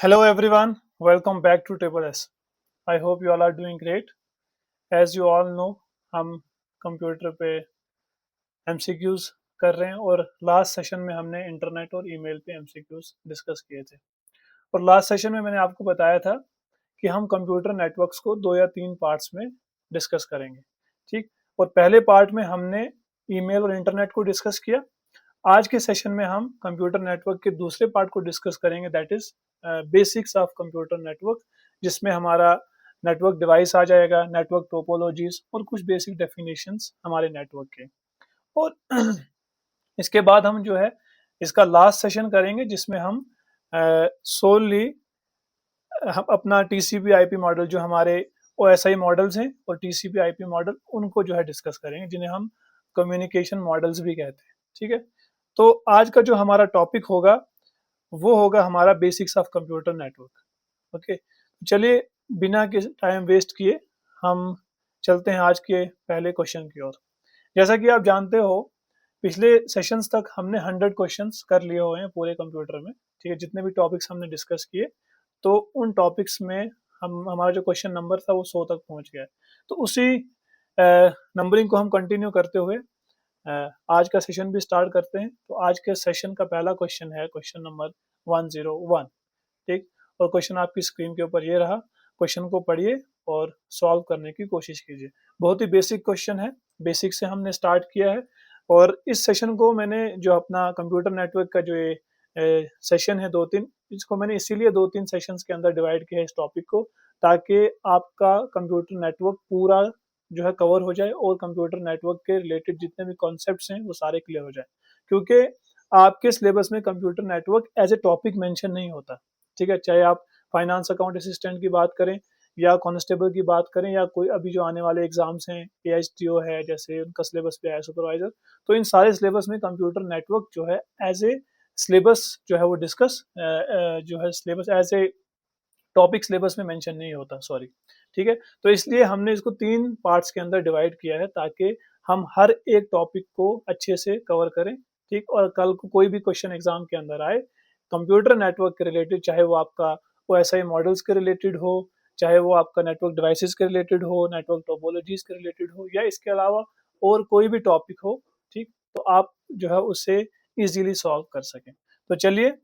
Hello everyone, welcome back to Triple S. I hope you all are doing great. As you all know, हम computer पे MCQs कर रहे हैं और last session में हमने इंटरनेट और ईमेल पे MCQs डिस्कस किए थे। और लास्ट सेशन में मैंने आपको बताया था कि हम कंप्यूटर नेटवर्क्स को 2 या 3 पार्ट्स में डिस्कस करेंगे, ठीक। और पहले पार्ट में हमने ईमेल और इंटरनेट को डिस्कस किया। आज के सेशन में हम कंप्यूटर नेटवर्क के दूसरे पार्ट को डिस्कस करेंगे, that is basics of computer network, जिसमें हमारा नेटवर्क डिवाइस आ जाएगा, नेटवर्क टोपोलॉजीज और कुछ बेसिक डेफिनेशंस हमारे नेटवर्क के। और इसके बाद हम जो है इसका लास्ट सेशन करेंगे, जिसमें हम सोलली हम अपना टीसीपी आईपी मॉडल, जो हमारे ओएसआई मॉडल्स हैं और टीसीपी आईपी मॉडल, उनको जो है डिस्कस करेंगे, जिन्हें हम कम्युनिकेशन मॉडल्स भी कहते हैं, ठीक है। तो आज का जो हमारा टॉपिक होगा वो होगा हमारा basics of computer network. Okay, चलिए बिना के टाइम वेस्ट किए हम चलते हैं आज के पहले क्वेश्चन की ओर। जैसा कि आप जानते हो, पिछले सेशंस तक हमने 100 क्वेश्चंस कर लिए हुए हैं पूरे कंप्यूटर में, ठीक है। जितने भी टॉपिक्स हमने डिस्कस किए, तो उन टॉपिक्स में हम हमारा जो क्वेश्चन नंबर था वो 100 तक पहुंच गया है। तो उसी नंबरिंग को हम कंटिन्यू करते हुए आज का सेशन भी स्टार्ट करते हैं। तो आज के सेशन का पहला क्वेश्चन है क्वेश्चन नंबर 101, ठीक। और क्वेश्चन आपकी स्क्रीन के ऊपर ये रहा। क्वेश्चन को पढ़िए और सॉल्व करने की कोशिश कीजिए। बहुत ही बेसिक क्वेश्चन है, बेसिक से हमने स्टार्ट किया है। और इस सेशन को मैंने जो अपना कंप्यूटर नेटवर्क का जो ये सेशन है 2-3, इसको मैंने इसीलिए 2-3 सेशंस के अंदर डिवाइड किया है इस टॉपिक को, ताकि आपका कंप्यूटर नेटवर्क पूरा जो है कवर हो जाए और कंप्यूटर नेटवर्क के रिलेटेड जितने भी कॉन्सेप्ट्स हैं वो सारे क्लियर हो जाए। क्योंकि आपके सिलेबस में computer network as a topic mention नहीं होता, ठीक है। चाहे आप फाइनेंस अकाउंट असिस्टेंट की बात करें या कांस्टेबल की बात करें या कोई अभी जो आने वाले एग्जाम्स हैं, एएचटीओ है, जैसे उनका सिलेबस पे आया सुपरवाइजर, तो इन सारे सिलेबस में कंप्यूटर नेटवर्क जो है एज ए सिलेबस जो है वो डिस्कस जो है syllabus as a topic syllabus में मेंशन नहीं होता, सॉरी, ठीक है। तो इसलिए हमने इसको 3 पार्ट्स के अंदर डिवाइड किया है, ताकि हम हर एक टॉपिक को अच्छे से कवर करें, ठीक। और कल को कोई भी क्वेश्चन एग्जाम के अंदर आए कंप्यूटर नेटवर्क के रिलेटेड, चाहे वो आपका ओएसआई मॉडल्स के रिलेटेड हो, चाहे वो आपका नेटवर्क डिवाइसेस के रिलेटेड हो, नेटवर्क टोपोलॉजीज के रिलेटेड हो, या इसके अलावा और कोई भी टॉपिक हो, ठीक, तो आप जो है उससे इजीली सॉल्व कर सकें। तो चलिए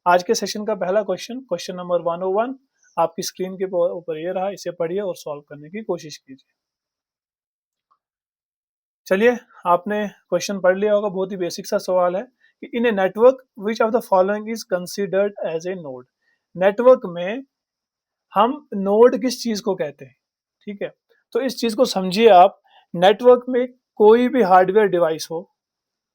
आज के सेशन का पहला क्वेश्चन, क्वेश्चन नंबर 101 आपकी स्क्रीन के ऊपर ये रहा। इसे पढ़िए और सॉल्व करने की कोशिश कीजिए। चलिए, आपने क्वेश्चन पढ़ लिया होगा। बहुत ही बेसिक सा सवाल है कि in a network which of the following is considered as a node. Network में हम नोड किस चीज को कहते हैं, ठीक है। तो इस चीज को समझिए आप। नेटवर्क में कोई भी हार्डवेयर डिवाइस हो,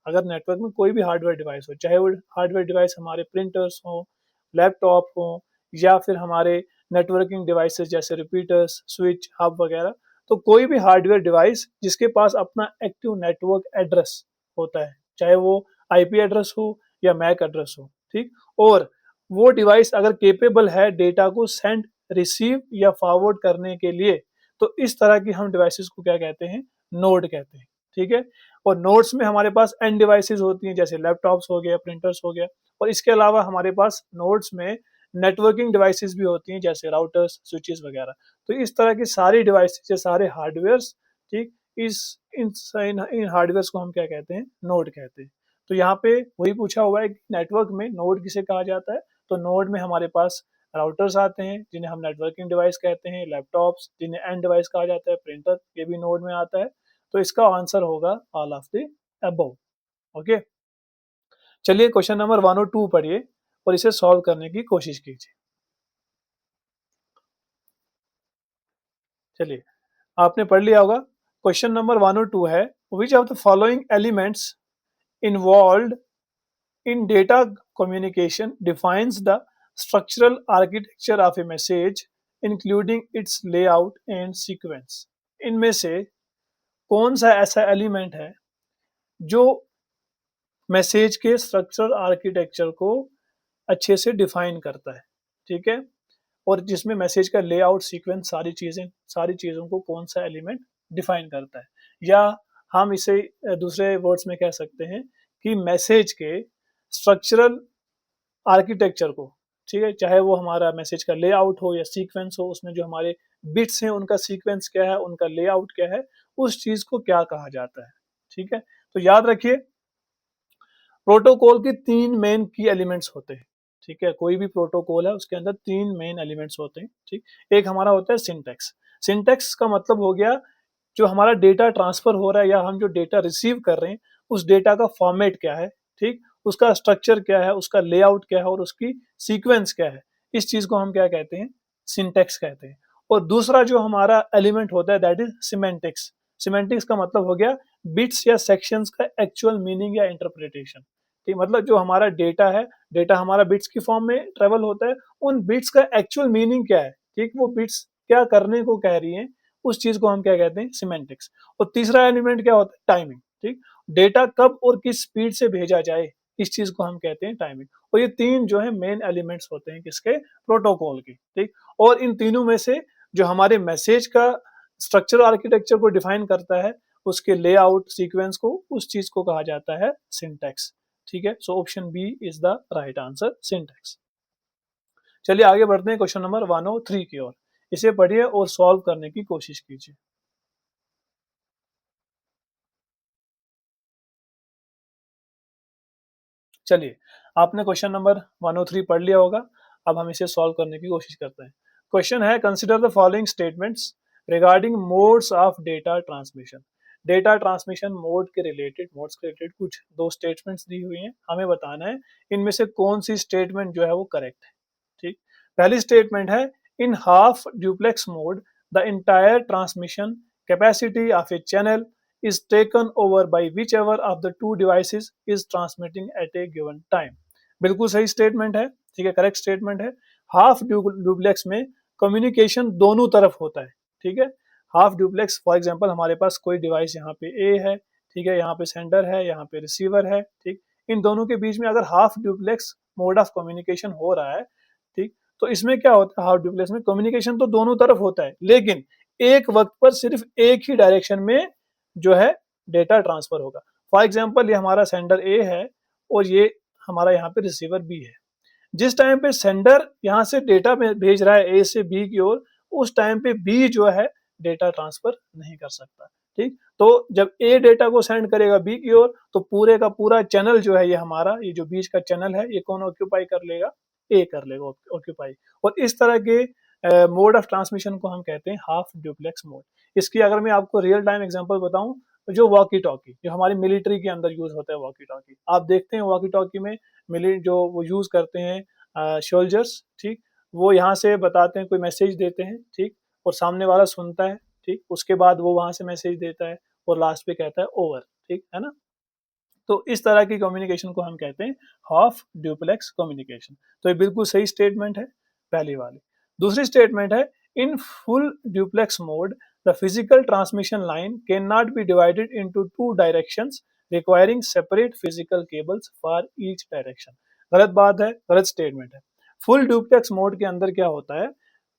अगर नेटवर्क में कोई भी हार्डवेयर डिवाइस हो, चाहे वो हार्डवेयर डिवाइस हमारे प्रिंटर्स हो, लैपटॉप हो, या फिर हमारे नेटवर्किंग डिवाइसेस जैसे रिपीटर्स, स्विच, हब वगैरह, तो कोई भी हार्डवेयर डिवाइस जिसके पास अपना एक्टिव नेटवर्क एड्रेस होता है, चाहे वो आईपी एड्रेस हो या मैक एड्रेस हो, ठीक। और वो डिवाइस अगर केपेबल है डेटा को सेंड, रिसीव या फॉरवर्ड करने के लिए, तो इस तरह की हम डिवाइसेस को क्या कहते हैं, नोड कहते हैं, ठीक है। और नोड्स में हमारे पास एंड डिवाइसेस होती हैं, जैसे लैपटॉप्स हो गया, प्रिंटर्स हो गया। और इसके अलावा हमारे पास नोड्स में नेटवर्किंग डिवाइसेस भी होती हैं, जैसे राउटर्स, स्विचेस वगैरह। तो इस तरह की सारी डिवाइसेस या सारे हार्डवेयर्स, ठीक, इस इन हार्डवेयर्स को हम क्या कहते हैं, नोड कहते हैं। तो यहाँ पे वही पूछा हुआ है कि नेटवर्क में नोड किसे कहा जाता है। तो नोड में हमारे पास राउटर्स आते हैं, जिन्हें हम नेटवर्किंग डिवाइस कहते हैं, लैपटॉप्स जिन्हें एंड डिवाइस कहा जाता है, प्रिंटर ये भी नोड में आता है। तो इसका आंसर होगा all of the above. Okay, चलिए क्वेश्चन नंबर 102 पढ़िए और इसे सॉल्व करने की कोशिश कीजिए। चलिए, आपने पढ़ लिया होगा। क्वेश्चन नंबर 102 है, विच of the following elements involve in data communication defines the structural architecture of A message including it's layout and sequence. इनमें से कौन सा ऐसा एलिमेंट है जो मैसेज के स्ट्रक्चरल आर्किटेक्चर को अच्छे से डिफाइन करता है, ठीक है। और जिसमें मैसेज का लेआउट, सीक्वेंस, सारी चीज़ों को कौन सा एलिमेंट डिफाइन करता है। या हम इसे दूसरे वर्ड्स में कह सकते हैं कि मैसेज के स्ट्रक्चरल आर्किटेक्चर को ठीक है, चाहे वो हमारा मैसेज का लेआउट हो या सीक्वेंस हो, उसमें जो हमारे बिट्स हैं उनका सीक्वेंस क्या है, उनका लेआउट क्या है, उस चीज को क्या कहा जाता है। ठीक है, तो याद रखिए प्रोटोकॉल के तीन मेन की एलिमेंट्स होते हैं। ठीक है, कोई भी प्रोटोकॉल है उसके अंदर तीन मेन एलिमेंट्स होते हैं। ठीक, एक हमारा होता है सिंटैक्स। सिंटैक्स का मतलब हो गया जो हमारा डेटा ट्रांसफर हो रहा है या हम जो डेटा रिसीव कर रहे हैं उस डेटा का फॉर्मेट क्या है, ठीक, उसका स्ट्रक्चर क्या है, उसका लेआउट क्या है और उसकी सीक्वेंस क्या है, इस चीज को हम क्या कहते हैं, सिंटैक्स कहते हैं। और दूसरा जो हमारा एलिमेंट होता है दैट इज सिमेंटिक्स। सिमेंटिक्स का मतलब हो गया बिट्स या सेक्शंस का एक्चुअल मीनिंग या इंटरप्रिटेशन। ठीक, मतलब जो हमारा डेटा है, डेटा हमारा बिट्स की फॉर्म में ट्रेवल होता है, उन बिट्स का एक्चुअल मीनिंग क्या है, ठीक, वो बिट्स क्या करने को कह रही हैं, उस चीज को हम क्या कहते हैं, सिमेंटिक्स। और तीसरा एलिमेंट क्या होता है, टाइमिंग। ठीक, डेटा कब और किस स्पीड से भेजा जाए, इस चीज को हम कहते हैं टाइमिंग। और ये तीन जो है मेन एलिमेंट्स होते हैं किसके, प्रोटोकॉल के। ठीक, और इन तीनों में से जो हमारे मैसेज का स्ट्रक्चर आर्किटेक्चर को डिफाइन करता है, उसके लेआउट सीक्वेंस को, उस चीज को कहा जाता है सिंटैक्स। ठीक है, so option B is the right answer, syntax. चलिए आगे बढ़ते हैं क्वेश्चन नंबर 103 की ओर। इसे पढ़िए और सॉल्व करने की कोशिश कीजिए। चलिए, आपने क्वेश्चन नंबर 103 पढ़ लिया होगा। अब हम इसे सॉल्व करने की कोशिश करते हैं। क्वेश्चन है, consider the following statements regarding modes of data transmission. Data transmission mode के रिलेटेड, मोड्स के रिलेटेड कुछ दो स्टेटमेंट्स दी हुई हैं, हमें बताना है इनमें से कौन सी स्टेटमेंट जो है वो करेक्ट है। ठीक, पहली स्टेटमेंट है, in half duplex mode the entire transmission capacity of a channel is taken over by whichever of the two devices is transmitting at a given time। बिल्कुल सही स्टेटमेंट है। ठीक है, करेक्ट स्टेटमेंट है। हाफ ड्यूप्लेक्स में communication दोनों तरफ होता है। ठीक है, हाफ ड्यूप्लेक्स फॉर एग्जांपल हमारे पास कोई डिवाइस यहाँ पे ए है, ठीक है, यहाँ पे सेंडर है, यहाँ पे रिसीवर है। ठीक, इन दोनों के बीच में अगर half duplex mode of communication हो रहा है, ठीक, तो इसमें क्या होता है, हाफ ड्यूप्लेक्स में कम्युनिकेशन तो दोनों तरफ होता है, लेकिन एक वक्त पर सिर्फ एक ही डायरेक्शन में जो है डेटा ट्रांसफर होगा। फॉर एग्जाम्पल ये हमारा सेंडर ए है और ये हमारा यहाँ पे रिसीवर बी है। जिस टाइम पे सेंडर यहाँ से डेटा भेज रहा है ए से बी की ओर, उस टाइम पे बी जो है डेटा ट्रांसफर नहीं कर सकता। ठीक, तो जब ए डेटा को सेंड करेगा बी की ओर, तो पूरे का पूरा चैनल जो है, ये हमारा ये जो बीच का चैनल है, ये कौन ऑक्यूपाई कर लेगा, ए कर लेगा ऑक्यूपाई। और इस तरह के मोड ऑफ ट्रांसमिशन को हम कहते हैं हाफ ड्यूप्लेक्स मोड। इसकी अगर मैं आपको रियल टाइम एग्जांपल बताऊं, तो जो वॉकी टॉकी जो हमारी मिलिट्री के अंदर यूज होता है, वॉकी टॉकी आप देखते हैं, वॉकी टॉकी में मिली जो वो यूज करते हैं सोल्जर्स। ठीक, वो यहाँ से बताते हैं, कोई मैसेज देते हैं, ठीक, और सामने वाला सुनता है, ठीक, उसके बाद वो वहां से मैसेज देता है और लास्ट पे कहता है ओवर। ठीक है ना, तो इस तरह की कम्युनिकेशन को हम कहते हैं हाफ ड्यूप्लेक्स कम्युनिकेशन। तो ये बिल्कुल सही स्टेटमेंट है, पहली वाली। दूसरी स्टेटमेंट है, in full duplex mode the physical transmission line can not be divided into two directions requiring separate physical cables for each direction. गलत बात है, गलत स्टेटमेंट है। फुल ड्यूप्लेक्स मोड के अंदर क्या होता है,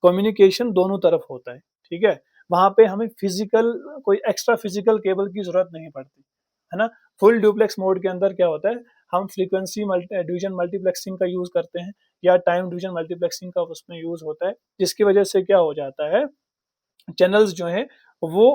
कम्युनिकेशन दोनों तरफ होता है। ठीक है, वहां पे हमें फिजिकल, कोई एक्स्ट्रा फिजिकल केबल की जरूरत नहीं पड़ती है ना। फुल ड्यूप्लेक्स मोड के अंदर क्या होता है, हम फ्रीक्वेंसी डिवीजन मल्टीप्लेक्सिंग का यूज करते हैं या टाइम डिवीजन मल्टीप्लेक्सिंग का उसमें यूज होता है, जिसकी वजह से क्या हो जाता है, चैनल्स जो है वो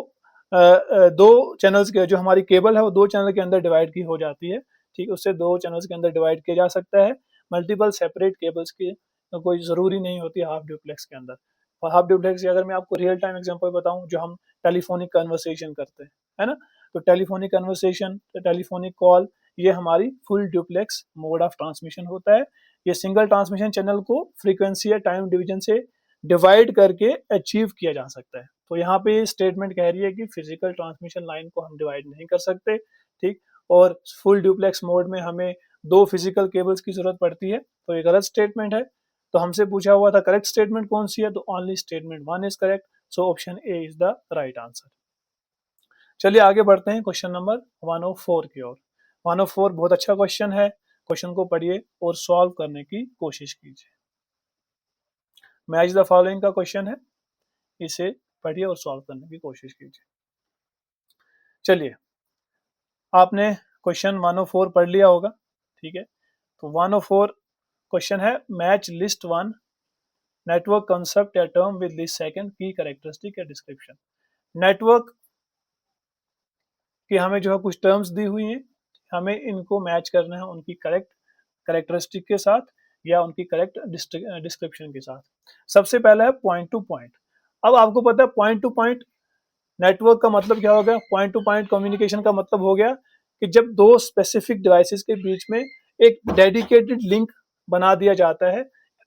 दो चैनल्स के, जो हमारी केबल है वो दो चैनल के अंदर डिवाइड की हो जाती है। ठीक, उससे दो चैनल्स के अंदर डिवाइड किया जा सकता है। मल्टीपल सेपरेट केबल्स की कोई ज़रूरी नहीं होती हाफ ड्यूप्लेक्स के अंदर। और हाफ ड्यूप्लेक्स की अगर मैं आपको रियल टाइम एग्जांपल बताऊं, जो हम टेलीफोनिक कन्वर्सेशन करते हैं, है ना, तो टेलीफोनिक कन्वर्सेशन, टेलीफोनिक कॉल, ये हमारी full duplex mode of transmission होता है। ये सिंगल ट्रांसमिशन चैनल को फ्रीक्वेंसी या टाइम डिवीजन से डिवाइड करके अचीव किया जा सकता है। तो यहाँ पे स्टेटमेंट कह रही है कि फिजिकल ट्रांसमिशन लाइन को हम डिवाइड नहीं कर सकते। ठीक, और फुल ड्यूप्लेक्स मोड में हमें दो फिजिकल केबल्स की जरूरत पड़ती है, तो ये गलत स्टेटमेंट है। तो हमसे पूछा हुआ था करेक्ट स्टेटमेंट कौन सी है, तो only statement 1 is correct, so option A is the right answer. चलिए आगे बढ़ते हैं क्वेश्चन नंबर 104 की ओर। 104 बहुत अच्छा क्वेश्चन है, क्वेश्चन को पढ़िए और सॉल्व करने की कोशिश कीजिए। मैच द फॉलोइंग का क्वेश्चन है, इसे पढ़िए और सॉल्व करने की कोशिश कीजिए। चलिए, आपने क्वेश्चन 104 पढ़ लिया होगा। ठीक है, तो 104 क्वेश्चन है match list one network concept या टर्म विद लिस्ट सेकंड की कैरेक्टरिस्टिक या डिस्क्रिप्शन। नेटवर्क कि हमें जो है कुछ टर्म्स दी हुई हैं, हमें इनको मैच करना है उनकी करेक्ट कैरेक्टरिस्टिक के साथ या उनकी करेक्ट डिस्क्रिप्शन के साथ। सबसे पहला है पॉइंट टू पॉइंट। अब आपको पता है पॉइंट टू पॉइंट नेटवर्क का मतलब क्या हो गया, पॉइंट टू पॉइंट कम्युनिकेशन का मतलब हो गया कि जब दो स्पेसिफिक डिवाइसेस के बीच में एक डेडिकेटेड लिंक बना दिया जाता है,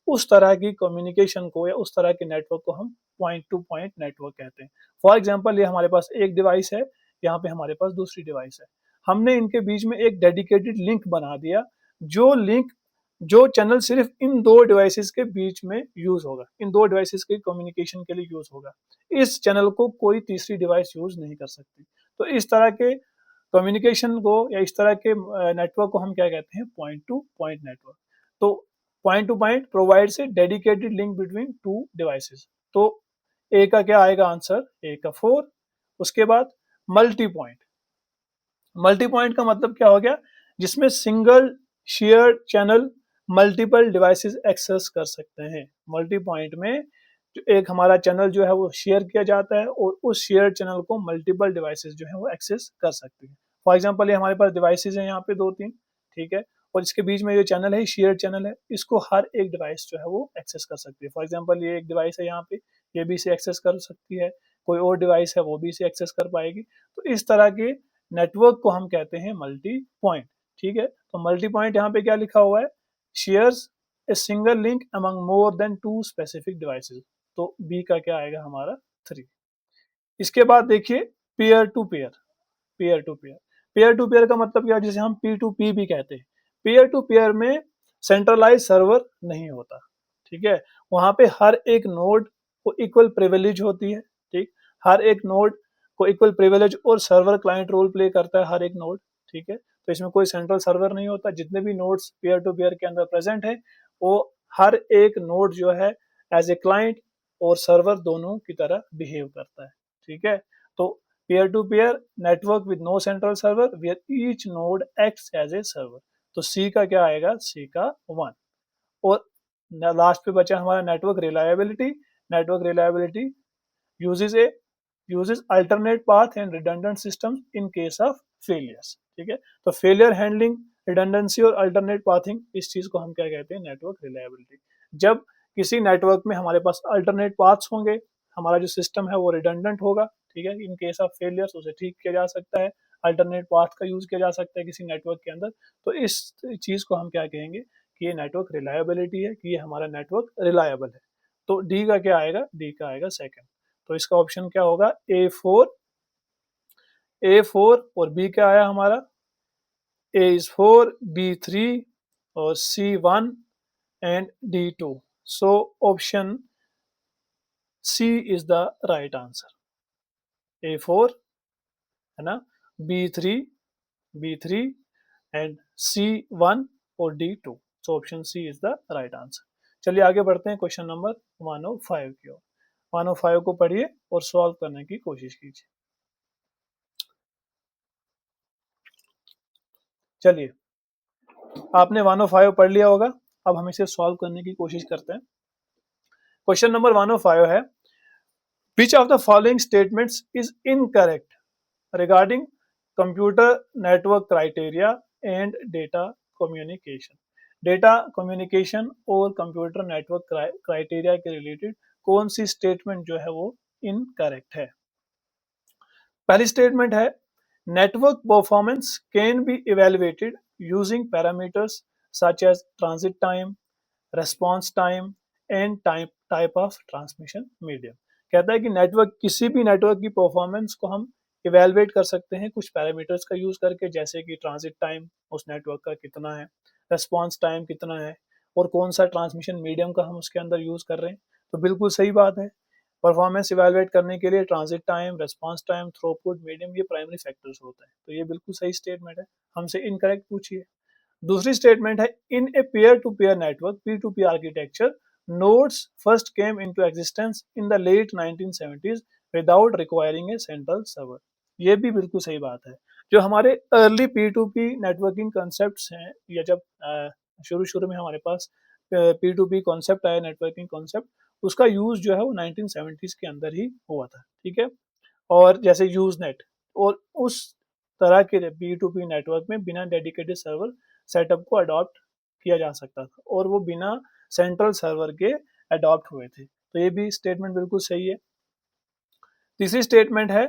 उस तरह की कम्युनिकेशन को या उस तरह के नेटवर्क को हम पॉइंट टू पॉइंट नेटवर्क कहते हैं। फॉर एग्जांपल ये हमारे पास एक डिवाइस है, यहाँ पे हमारे पास दूसरी डिवाइस है, हमने इनके बीच में एक डेडिकेटेड लिंक बना दिया, जो लिंक जो चैनल सिर्फ इन दो डिवाइसेस के बीच में यूज होगा, इन दो डिवाइसेस के कम्युनिकेशन के लिए यूज होगा। इस चैनल को कोई तीसरी डिवाइस यूज नहीं कर सकती। तो इस तरह के कम्युनिकेशन को या इस तरह के नेटवर्क को हम क्या कहते हैं, पॉइंट टू पॉइंट नेटवर्क। तो point to point provides a dedicated link between two devices. तो ए का क्या आएगा आंसर, ए का 4। उसके बाद मल्टी पॉइंट। मल्टी पॉइंट का मतलब क्या हो गया, जिसमें single share channel multiple devices access कर सकते हैं। मल्टी पॉइंट में जो एक हमारा चैनल जो है वो शेयर किया जाता है और उस शेयर चैनल को मल्टीपल डिवाइसेस जो है वो एक्सेस कर सकते हैं। फॉर एग्जांपल ये हमारे पास डिवाइसेस हैं यहाँ पे 2-3, ठीक है, और इसके बीच में जो चैनल है शेयर चैनल है, इसको हर एक डिवाइस जो है वो एक्सेस कर सकती है। फॉर एग्जांपल ये एक डिवाइस है यहाँ पे, ये भी इसे एक्सेस कर सकती है, कोई और डिवाइस है वो भी इसे एक्सेस कर पाएगी। तो इस तरह के नेटवर्क को हम कहते हैं मल्टी पॉइंट, ठीक है। तो मल्टी पॉइंट यहाँ पे क्या लिखा हुआ है, shares a single link among more than two specific devices. तो बी का क्या आएगा हमारा 3। इसके बाद देखिए pair to pair. Pair to pair, pair to pair का मतलब क्या है, जिसे हम पी टू पी भी कहते हैं। पेयर टू पेयर में सेंट्रलाइज सर्वर नहीं होता, ठीक है, वहां पे हर एक नोड को इक्वल प्रिविलेज होती है, ठीक, हर एक नोड को इक्वल प्रिविलेज और सर्वर क्लाइंट रोल प्ले करता है हर एक नोड, ठीक है। तो इसमें कोई सेंट्रल सर्वर नहीं होता, जितने भी नोड्स पेयर टू पेयर के अंदर प्रेजेंट है वो हर एक नोड जो है एज ए क्लाइंट और सर्वर दोनों की तरह बिहेव करता है, ठीक है। तो peer to peer network with no central server where each node acts as a server। तो C का क्या आएगा, C का 1। और लास्ट पे बचा हमारा network reliability. Network reliability uses a uses alternate path and redundant systems in case of failures, ठीक है। तो फेलियर हैंडलिंग, रिडंडेंसी और अल्टरनेट पाथिंग, इस चीज को हम क्या कहते हैं, नेटवर्क रिलायबिलिटी। जब किसी नेटवर्क में हमारे पास अल्टरनेट पाथ्स होंगे, हमारा जो सिस्टम है वो रिडंडेंट होगा, ठीक है, इन केस ऑफ फेलियर्स उसे ठीक किया जा सकता है, अल्टरनेट पाथ का यूज किया जा सकता है किसी नेटवर्क के अंदर। तो इस चीज को हम क्या कहेंगे कि ये नेटवर्क रिलायबिलिटी है, कि ये हमारा नेटवर्क रिलायबल है। तो डी का क्या आएगा, डी का आएगा सेकंड। तो इसका ऑप्शन क्या होगा, A4, A4 और बी क्या आया हमारा, A is 4, B3 और C1 and D2। So option C is the right answer। A4 है ना, B3 and C1 और D2। So option C is the right answer। चलिए आगे बढ़ते हैं क्वेश्चन नंबर 105 की ओर। 105 को पढ़िए और सॉल्व करने की कोशिश कीजिए। चलिए आपने 105 पढ़ लिया होगा, अब हम इसे सॉल्व करने की कोशिश करते हैं। क्वेश्चन नंबर 105 है, विच of the following statements is incorrect regarding computer network criteria and data communication. Data communication और कंप्यूटर नेटवर्क क्राइटेरिया के रिलेटेड कौन सी स्टेटमेंट जो है वो इनकरेक्ट है। पहली स्टेटमेंट है, network performance can be evaluated using parameters such as transit time, response time and type of transmission medium. कहता है कि नेटवर्क, किसी भी नेटवर्क की परफॉर्मेंस को हम इवेलुएट कर सकते हैं कुछ पैरामीटर्स का यूज करके, जैसे कि ट्रांजिट टाइम उस नेटवर्क का कितना है, रेस्पॉन्स टाइम कितना है, और कौन सा ट्रांसमिशन मीडियम का हम उसके अंदर यूज कर रहे हैं। तो बिल्कुल सही बात है, परफॉर्मेंस इवेलुएट करने के लिए transit time, response time, throughput, medium, ये प्राइमरी फैक्टर्स होते हैं। तो ये बिल्कुल सही स्टेटमेंट है, हमसे इनकरेक्ट पूछिए। दूसरी स्टेटमेंट है, in a peer to peer network P2P architecture nodes first came into existence in the late 1970s without requiring a central server। ये भी बिल्कुल सही बात है। जो हमारे अर्ली P2P नेटवर्किंग कंसेप्ट्स हैं, या जब शुरू शुरू में हमारे पास P2P कॉन्सेप्ट आया, नेटवर्किंग कॉन्सेप्ट, उसका यूज जो है वो 1970s के अंदर ही हुआ था, ठीक है। और जैसे यूजनेट और उस तरह के P2P नेटवर्क में बिना डेडिकेटेड सर्वर सेटअप को अडॉप्ट किया जा सकता था और वो बिना सेंट्रल सर्वर के अडॉप्ट हुए थे। तो ये भी स्टेटमेंट बिल्कुल सही है। तीसरी स्टेटमेंट है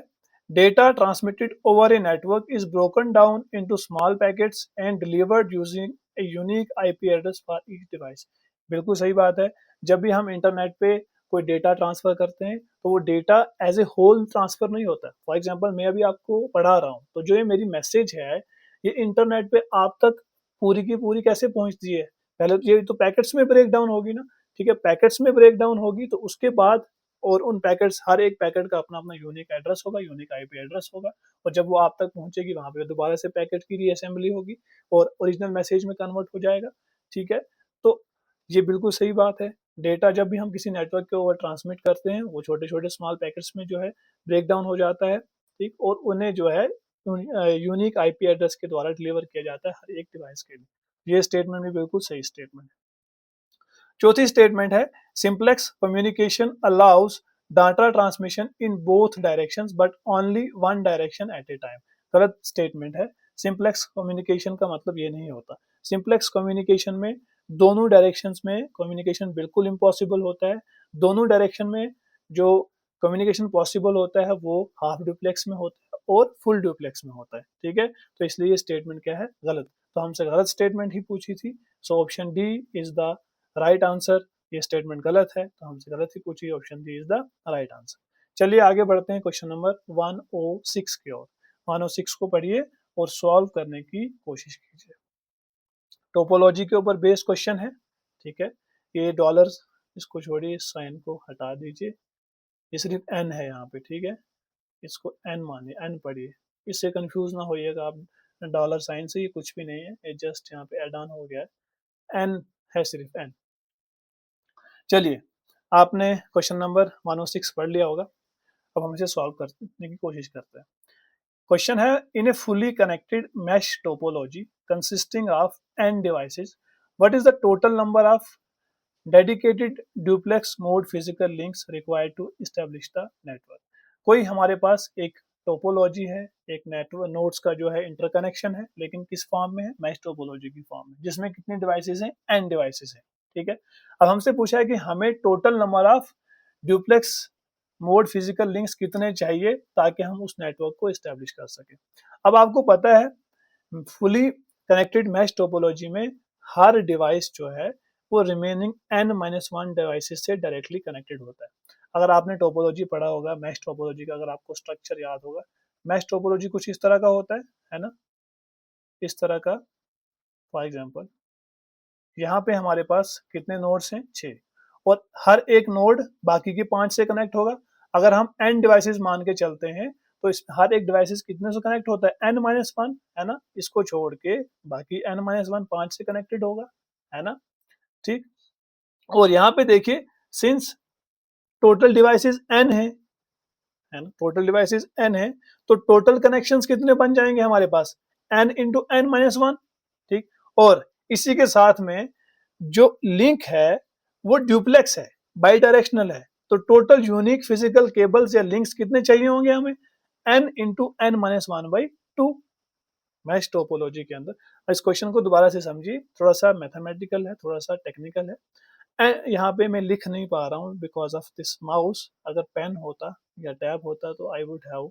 data transmitted over a network is broken down into small packets and delivered using a unique IP address for each device. बिल्कुल सही बात है। जब भी हम इंटरनेट पे कोई डेटा ट्रांसफर करते हैं तो वो data as a whole transfer नहीं होता। फॉर एग्जांपल मैं अभी आपको पढ़ा रहा हूँ तो जो ये मेरी मैसेज है ये इंटरनेट पे आप तक पूरी की पूरी कैसे पहुंचती है, पहले तो ये तो पैकेट्स में ब्रेक डाउन होगी ना, ठीक है। पैकेट्स में ब्रेक डाउन होगी तो उसके बाद और उन पैकेट्स, हर एक पैकेट का अपना अपना यूनिक एड्रेस होगा, यूनिक आईपी एड्रेस होगा, और जब वो आप तक पहुंचेगी वहां पे दोबारा से पैकेट की रीअसेंबली होगी और ओरिजिनल मैसेज में कन्वर्ट हो जाएगा, ठीक है। तो ये बिल्कुल सही बात है। डेटा जब भी हम किसी नेटवर्क के ओवर ट्रांसमिट करते हैं वो छोटे छोटे स्मॉल पैकेट्स में जो है ब्रेक डाउन हो जाता है, ठीक, और उन्हें जो है यूनिक आईपी एड्रेस के द्वारा डिलीवर किया जाता है हर एक डिवाइस के लिए। ये स्टेटमेंट भी बिल्कुल सही स्टेटमेंट है। चौथी स्टेटमेंट है simplex communication allows data transmission in both directions but only one direction at A time. गलत स्टेटमेंट है। सिंप्लेक्स कम्युनिकेशन का मतलब ये नहीं होता। सिंप्लेक्स कम्युनिकेशन में दोनों डायरेक्शंस में कम्युनिकेशन बिल्कुल इम्पॉसिबल होता है। दोनों डायरेक्शन में जो कम्युनिकेशन पॉसिबल होता है वो हाफ डुप्लेक्स में होता है और फुल डुप्लेक्स में होता है, ठीक है। तो इसलिए ये स्टेटमेंट क्या है, गलत। तो हमसे गलत स्टेटमेंट ही पूछी थी, so option D is the right answer. ये स्टेटमेंट गलत है तो हमसे गलत ही पूछी, option D is the right answer. चलिए आगे बढ़ते हैं क्वेश्चन नंबर 106 की ओर। 106 को पढ़िए और सॉल्व करने की कोशिश कीजिए। टोपोलॉजी के ऊपर बेस्ड क्वेश्चन है, ठीक है। ये डॉलर्स, इसको छोड़िए, साइन को हटा दीजिए, ये सिर्फ एन है यहाँ पे, ठीक है। इसको एन मानिए, एन पढ़िए, इससे कंफ्यूज ना होइएगा आप डॉलर साइन से, ये कुछ भी नहीं है, ये जस्ट यहाँ पे एड ऑन हो गया है, एन है, सिर्फ एन। चलिए, आपने क्वेश्चन नंबर 106 पढ़ लिया होगा, अब हम इसे सॉल्व करने की कोशिश करते हैं। क्वेश्चन है in a fully connected mesh topology consisting of n devices what is the total number of dedicated duplex mode physical links required to establish the network. कोई हमारे पास एक टोपोलॉजी है, एक नेटवर्क नोड्स का जो है इंटरकनेक्शन है, लेकिन किस फॉर्म में है, मैश टोपोलॉजी की फॉर्म में, जिसमें कितने डिवाइसेस हैं, n डिवाइसेस हैं, ठीक है। अब हमसे पूछा है कि हमें total number of duplex mode physical links कितने चाहिए ताकि हम उस नेटवर्क को एस्टेब्लिश कर सकें। अब आपको पता है फुली कनेक्टेड मैश टोपोलॉजी में हर डिवाइस जो है वो रिमेनिंग n-1 डिवाइसेस से डायरेक्टली कनेक्टेड होता है। अगर आपने टोपोलॉजी पढ़ा होगा, मैश टोपोलॉजी का अगर आपको स्ट्रक्चर याद होगा, मैश टोपोलॉजी कुछ इस तरह का होता है ना, इस तरह का। फॉर एग्जांपल यहाँ पे हमारे पास कितने नोड्स हैं, 6, और हर एक नोड बाकी के 5 से कनेक्ट होगा। अगर हम n डिवाइसेस मान के चलते हैं तो इस हर एक डिवाइसेस कितने से कनेक्ट होता है, n-1 है ना, इसको छोड़ के बाकी n-1 5 से कनेक्टेड होगा, है ना, ठीक। और यहाँ पे देखिए सिंस टोटल डिवाइसेस n है ना, टोटल डिवाइसेस n है, तो टोटल कनेक्शंस कितने बन जाएंगे हमारे पास, n इंटू n-1, ठीक। और इसी के साथ में जो लिंक है वो ड्यूप्लेक्स है, बाई डायरेक्शनल है, तो टोटल यूनिक फिजिकल केबल्स या लिंक्स कितने चाहिए होंगे हमें, n into n-1/2 mesh topology के अंदर। इस क्वेश्चन को दोबारा से समझिए, थोड़ा सा मैथमेटिकल है, थोड़ा सा टेक्निकल है। यहाँ पे मैं लिख नहीं पा रहा हूँ बिकॉज ऑफ दिस माउस। अगर पेन होता या टैब होता तो I would have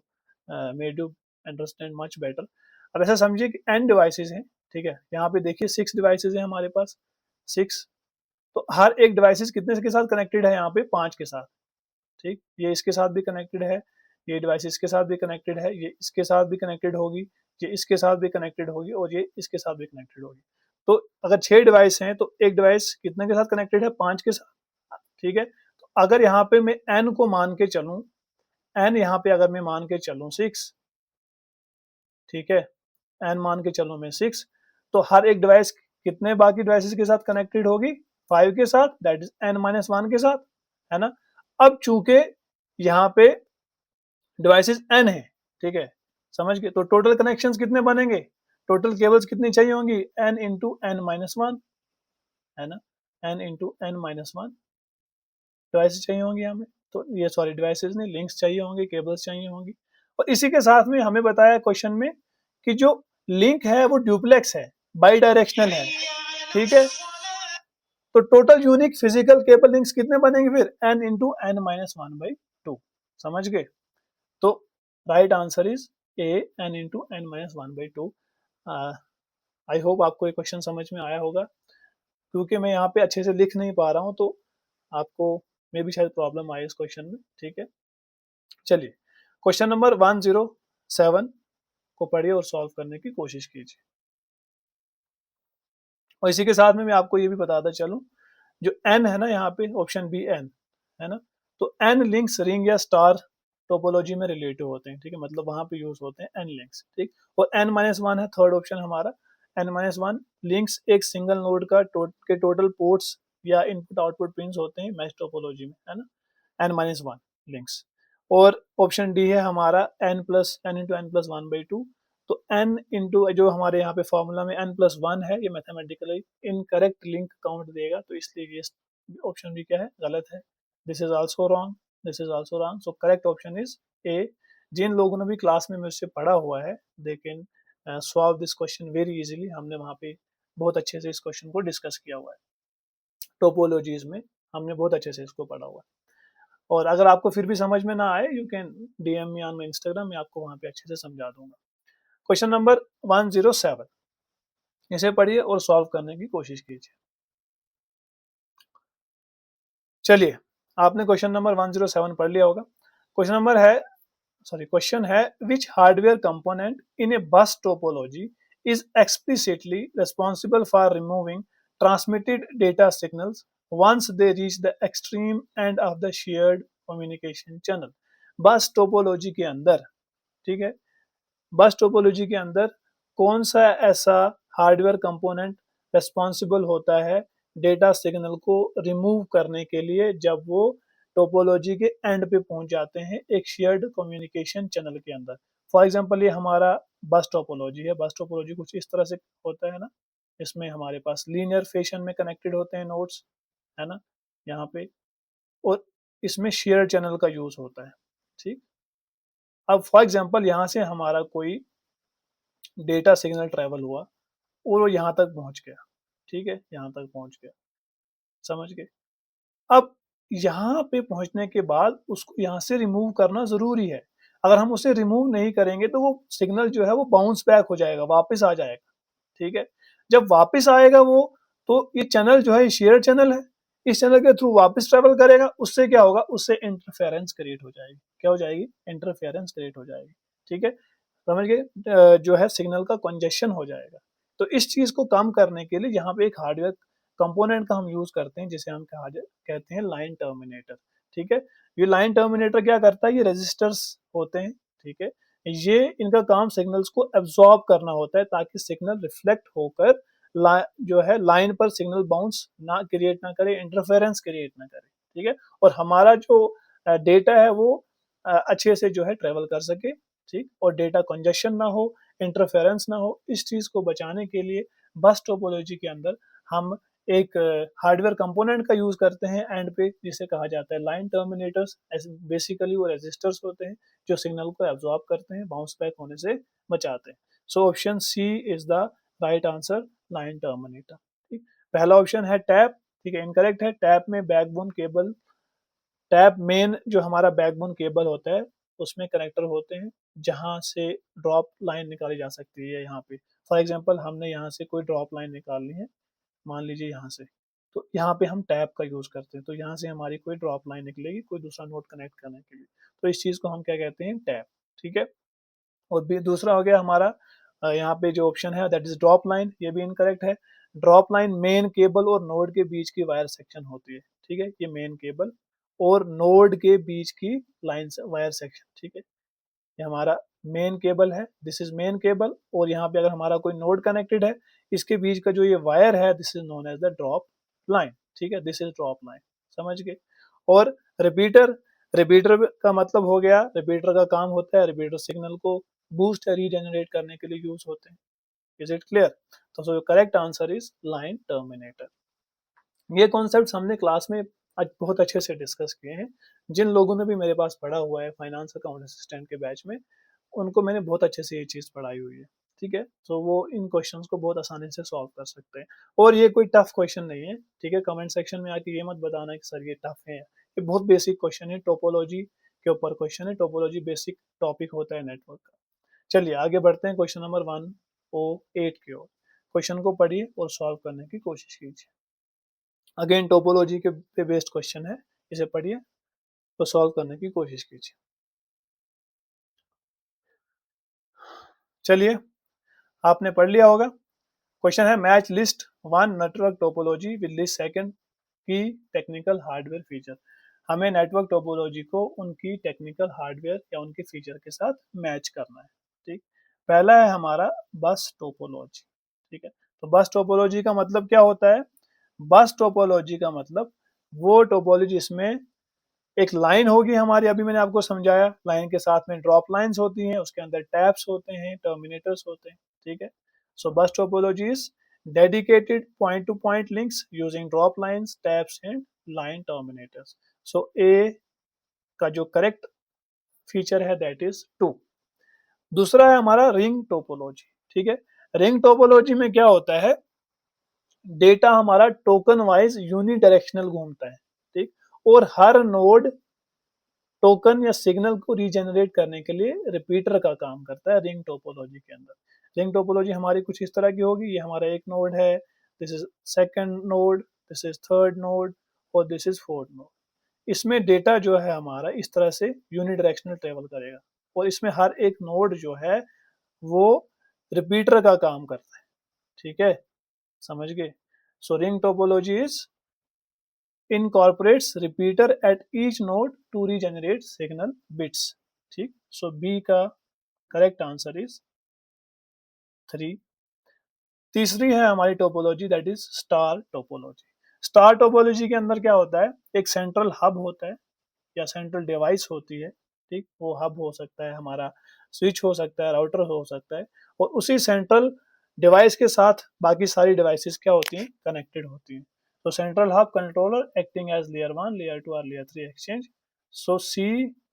made you understand much better. अब ऐसा समझिए कि n डिवाइसेस हैं, ठीक है। यहाँ पे देखिए 6 डिवाइसेस हैं हमारे पास, 6, तो हर एक डिवाइसेस कितने के साथ कनेक्टेड है, यहाँ पे 5 के साथ, ठीक। ये इसके साथ भी कनेक्टेड है, ये डिवाइस इसके साथ भी कनेक्टेड है, ये इसके साथ भी कनेक्टेड होगी, ये इसके साथ भी कनेक्टेड होगी, और ये इसके साथ भी कनेक्टेड होगी। तो अगर 6 डिवाइस हैं तो एक डिवाइस कितने के साथ कनेक्टेड है, 5 के साथ, ठीक है। तो अगर यहाँ पे मैं n को मान के चलूं, n यहाँ पे अगर मैं मान के चलूं 6, ठीक है, n मान के चलूं मैं 6, तो हर एक डिवाइस कितने बाकी डिवाइसेस के साथ कनेक्टेड होगी, 5 के साथ, दैट इज n-1 के साथ, है ना। अब चूंकि यहाँ पे डिवाइसेस n है, ठीक है, समझ गए, तो टोटल कनेक्शंस कितने बनेंगे, टोटल केबल्स कितनी चाहिए होंगी, n इंटू n-1, है ना, n into n minus one devices चाहिए होंगी हमें, तो ये सॉरी डिवाइसेस नहीं, लिंक्स चाहिए होंगे, केबल्स चाहिए होंगी। और इसी के साथ में हमें बताया क्वेश्चन में कि जो लिंक है वो ड्यूप्लेक्स है, बाई डायरेक्शनल है, ठीक है। तो total unique physical cable links कितने बनेंगे फिर, n into n minus one by two, समझ गए। तो right answer is a, n into n minus one by two. I hope आपको ये क्वेश्चन समझ में आया होगा, क्योंकि मैं यहाँ पे अच्छे से लिख नहीं पा रहा हूँ, तो आपको मे भी शायद प्रॉब्लम आए इस क्वेश्चन में, ठीक है। चलिए क्वेश्चन नंबर 107 को पढ़िए और सॉल्व करने की कोशिश कीजिए। और इसी के साथ में मैं आपको ये भी बताता चलूं, जो n है ना यहाँ पे ऑप्शन बी n है ना, तो n लिंक्स रिंग या स्टार टोपोलॉजी में रिलेटिव होते हैं, ठीक है, मतलब वहां पे यूज होते हैं n लिंक्स, ठीक। और n माइनस वन है थर्ड ऑप्शन हमारा, n माइनस वन लिंक्स एक सिंगल नोड का के टोटल पोर्ट्स या इनपुट आउटपुट पिंस होते हैं मैश टोपोलॉजी में, है ना, n माइनस वन लिंक्स। और ऑप्शन डी है हमारा n into n plus one by two, तो n इंटू जो हमारे यहाँ पे फॉर्मूला में n प्लस वन है, ये मैथमेटिकली इनकरेक्ट लिंक काउंट देगा, तो इसलिए ये ऑप्शन भी क्या है, गलत है। This is also wrong, this is also wrong, so correct option is A. जिन लोगों ने भी क्लास में मुझसे पढ़ा हुआ है they can solve this question very easily, हमने वहाँ पे बहुत अच्छे से इस क्वेश्चन को डिस्कस किया हुआ है, टोपोलॉजीज में हमने बहुत अच्छे से इसको पढ़ा हुआ है। और अगर आपको फिर भी समझ में ना आए, you can DM me on my Instagram, मैं आपको वहाँ पे अच्छे से समझा दूंगा। क्वेश्चन नंबर 107, इसे पढ़िए और सॉल्व करने की कोशिश कीजिए। चलिए आपने क्वेश्चन नंबर 107 पढ़ लिया होगा। क्वेश्चन नंबर है, सॉरी क्वेश्चन है, which hardware component in a bus topology is explicitly responsible for removing transmitted data signals once they reach the extreme end of the shared communication channel। बस topology के अंदर, ठीक है, बस topology के अंदर कौन सा ऐसा हार्डवेयर कंपोनेंट रिस्पॉन्सिबल होता है डेटा सिग्नल को रिमूव करने के लिए जब वो टोपोलॉजी के एंड पे पहुंच जाते हैं एक शेयर्ड कम्युनिकेशन चैनल के अंदर। फॉर एग्जांपल ये हमारा बस टोपोलॉजी है, बस टोपोलॉजी कुछ इस तरह से होता है ना, इसमें हमारे पास लीनियर फैशन में कनेक्टेड होते हैं नोड्स, है ना, यहाँ पे, और इसमें शेयर चैनल का यूज होता है, ठीक। अब फॉर एग्जांपल यहाँ से हमारा कोई डेटा सिग्नल ट्रेवल हुआ और वो यहाँ तक पहुंच गया, ठीक है, यहाँ तक पहुंच गया, समझ गए। अब यहाँ पे पहुंचने के बाद उसको यहाँ से रिमूव करना जरूरी है। अगर हम उसे रिमूव नहीं करेंगे तो वो सिग्नल जो है वो बाउंस बैक हो जाएगा, वापस आ जाएगा, ठीक है। जब वापस आएगा वो, तो ये चैनल जो है शेयर चैनल है, इस चैनल के थ्रू वापस ट्रेवल करेगा, उससे क्या होगा, उससे इंटरफेरेंस क्रिएट हो जाएगी, क्या हो जाएगी, इंटरफेरेंस क्रिएट हो जाएगी, ठीक है, समझ गए। जो है सिग्नल का कंजेशन हो जाएगा। तो इस चीज को कम करने के लिए यहाँ पे एक हार्डवेयर कंपोनेंट का हम यूज करते हैं जिसे हम कहते हैं लाइन टर्मिनेटर, ठीक है। ये लाइन टर्मिनेटर क्या करता है, ये रेजिस्टर्स होते हैं, ठीक है, ये इनका काम सिग्नल्स को एब्जॉर्ब करना होता है ताकि सिग्नल रिफ्लेक्ट होकर जो है लाइन पर सिग्नल बाउंस ना क्रिएट ना करे, इंटरफेरेंस क्रिएट ना करे, ठीक है, और हमारा जो डेटा है वो अच्छे से जो है ट्रेवल कर सके, ठीक, और डेटा कंजेशन ना हो, इंटरफेरेंस ना हो। इस चीज को बचाने के लिए बस टोपोलॉजी के अंदर हम एक हार्डवेयर कंपोनेंट का यूज करते हैं एंड पे, जिसे कहा जाता है लाइन टर्मिनेटर्स। बेसिकली वो रेजिस्टर्स होते हैं जो सिग्नल को एब्जॉर्ब करते हैं, बाउंस बैक होने से बचाते हैं। So option C is the right answer, line terminator, ठीक। पहला ऑप्शन है टैप, ठीक है, इनकरेक्ट है। टैप में बैकबोन केबल, टैप मेन जो हमारा बैकबोन केबल होता है उसमें कनेक्टर होते हैं जहां से ड्रॉप लाइन निकाली जा सकती है। यहाँ पे फॉर एग्जांपल हमने यहाँ से कोई ड्रॉप लाइन निकालनी है, मान लीजिए यहाँ से, तो यहाँ पे हम टैप का यूज करते हैं, तो यहाँ से हमारी कोई ड्रॉप लाइन निकलेगी कोई दूसरा नोड कनेक्ट करने के लिए, तो इस चीज को हम क्या कहते हैं, टैप, ठीक है। और भी दूसरा हो गया हमारा यहाँ पे जो ऑप्शन है दैट इज ड्रॉप लाइन, ये भी इनकरेक्ट है। ड्रॉप लाइन मेन केबल और नोड के बीच की वायर सेक्शन होती है, ठीक है, ये मेन केबल और नोड के बीच की लाइन वायर सेक्शन, ठीक है, ये हमारा मेन केबल है, दिस इज मेन केबल, और यहाँ पे अगर हमारा कोई नोड कनेक्टेड है, इसके बीच का जो ये वायर है this is known as the drop line, ठीक है, दिस इज ड्रॉप लाइन, समझ गए। और रिपीटर, रिपीटर का मतलब हो गया, रिपीटर का काम होता है रिपीटर सिग्नल को बूस्ट या रीजेनरेट करने के लिए यूज होते हैं। Is it clear? तो so correct answer is line terminator. ये कॉन्सेप्ट्स हमने क्लास में आज बहुत अच्छे से डिस्कस किए हैं। जिन लोगों ने भी मेरे पास पढ़ा हुआ है फाइनेंस अकाउंट असिस्टेंट के बैच में, उनको मैंने बहुत अच्छे से ये चीज़ पढ़ाई हुई है, ठीक है? तो वो इन क्वेश्चंस को बहुत आसानी से सॉल्व कर सकते हैं और ये कोई टफ क्वेश्चन नहीं है, ठीक है? कमेंट सेक्शन में आके ये मत बताना कि सर ये टफ है। ये बहुत बेसिक क्वेश्चन है, टोपोलॉजी के ऊपर क्वेश्चन है, टोपोलॉजी बेसिक टॉपिक होता है नेटवर्क का। चलिए आगे बढ़ते हैं क्वेश्चन नंबर 108 की ओर। क्वेश्चन को पढ़िए और सॉल्व करने की कोशिश कीजिए। अगेन टोपोलॉजी के पे बेस्ड क्वेश्चन है, इसे पढ़िए तो सॉल्व करने की कोशिश कीजिए। चलिए, आपने पढ़ लिया होगा। क्वेश्चन है match list one network topology with list second की टेक्निकल हार्डवेयर फीचर। हमें नेटवर्क टोपोलॉजी को उनकी टेक्निकल हार्डवेयर या उनके फीचर के साथ मैच करना है, ठीक। पहला है हमारा बस टोपोलॉजी, ठीक है। तो बस टोपोलॉजी का मतलब क्या होता है? बस टोपोलॉजी का मतलब वो टोपोलॉजी जिसमें एक लाइन होगी हमारी, अभी मैंने आपको समझाया, लाइन के साथ में ड्रॉप लाइंस होती हैं, उसके अंदर टैप्स होते हैं, टर्मिनेटर्स होते हैं, ठीक है। So bus topology is dedicated point to point links using drop lines, taps and line terminators. So A का जो करेक्ट फीचर है दैट इज 2। दूसरा है हमारा रिंग टोपोलॉजी, ठीक है। रिंग टोपोलॉजी में क्या होता है? डेटा हमारा टोकन वाइज यूनिडायरेक्शनल घूमता है, ठीक। और हर नोड टोकन या सिग्नल को रीजेनरेट करने के लिए रिपीटर का काम करता है रिंग टोपोलॉजी के अंदर। रिंग टोपोलॉजी हमारी कुछ इस तरह की होगी, ये हमारा एक नोड है, this is second node, this is third node और दिस इज फोर्थ नोड। इसमें डेटा जो है हमारा इस तरह से यूनिडायरेक्शनल ट्रेवल करेगा और इसमें हर एक नोड जो है वो रिपीटर का काम करता है, ठीक है, समझ गए। So ring topology is incorporates repeater at each node to regenerate signal bits, ठीक। सो बी का करेक्ट आंसर इज 3। तीसरी है हमारी topology that is star topology. Star topology के अंदर क्या होता है? एक सेंट्रल हब होता है या सेंट्रल डिवाइस होती है, ठीक। वो हब हो सकता है हमारा, स्विच हो सकता है, राउटर हो सकता है, और उसी सेंट्रल डिवाइस के साथ बाकी सारी डिवाइसेस क्या होती हैं? कनेक्टेड होती हैं। तो central hub controller acting edge layer 1, layer 2 और लेयर 3 एक्सचेंज। सो सी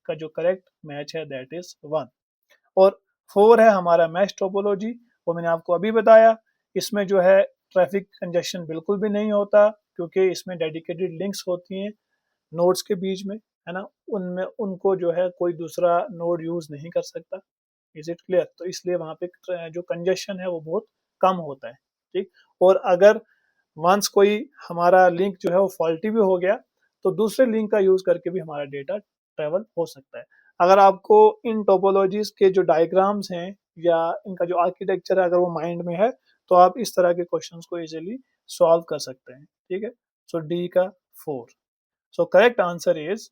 का जो करेक्ट मैच है दैट इज 1। और 4 है हमारा मैश टोपोलॉजी, वो मैंने आपको अभी बताया। इसमें जो है ट्रैफिक कंजेशन बिल्कुल भी नहीं होता क्योंकि इसमें डेडिकेटेड लिंक्स होती हैं नोड्स के बीच में, है ना, उनमें उनको जो है कोई दूसरा नोड यूज नहीं कर सकता। Is it clear? तो इसलिए वहां पे जो कंजेशन है वो बहुत कम होता है, ठीक। और अगर वंस कोई हमारा लिंक जो है वो फॉल्टी भी हो गया तो दूसरे लिंक का यूज करके भी हमारा डेटा ट्रेवल हो सकता है। अगर आपको इन टोपोलॉजीज के जो डायग्राम्स हैं या इनका जो आर्किटेक्चर है अगर वो माइंड में है तो आप इस तरह के क्वेश्चंस को इजीली सॉल्व कर सकते हैं, ठीक है। सो डी का 4। सो करेक्ट आंसर इज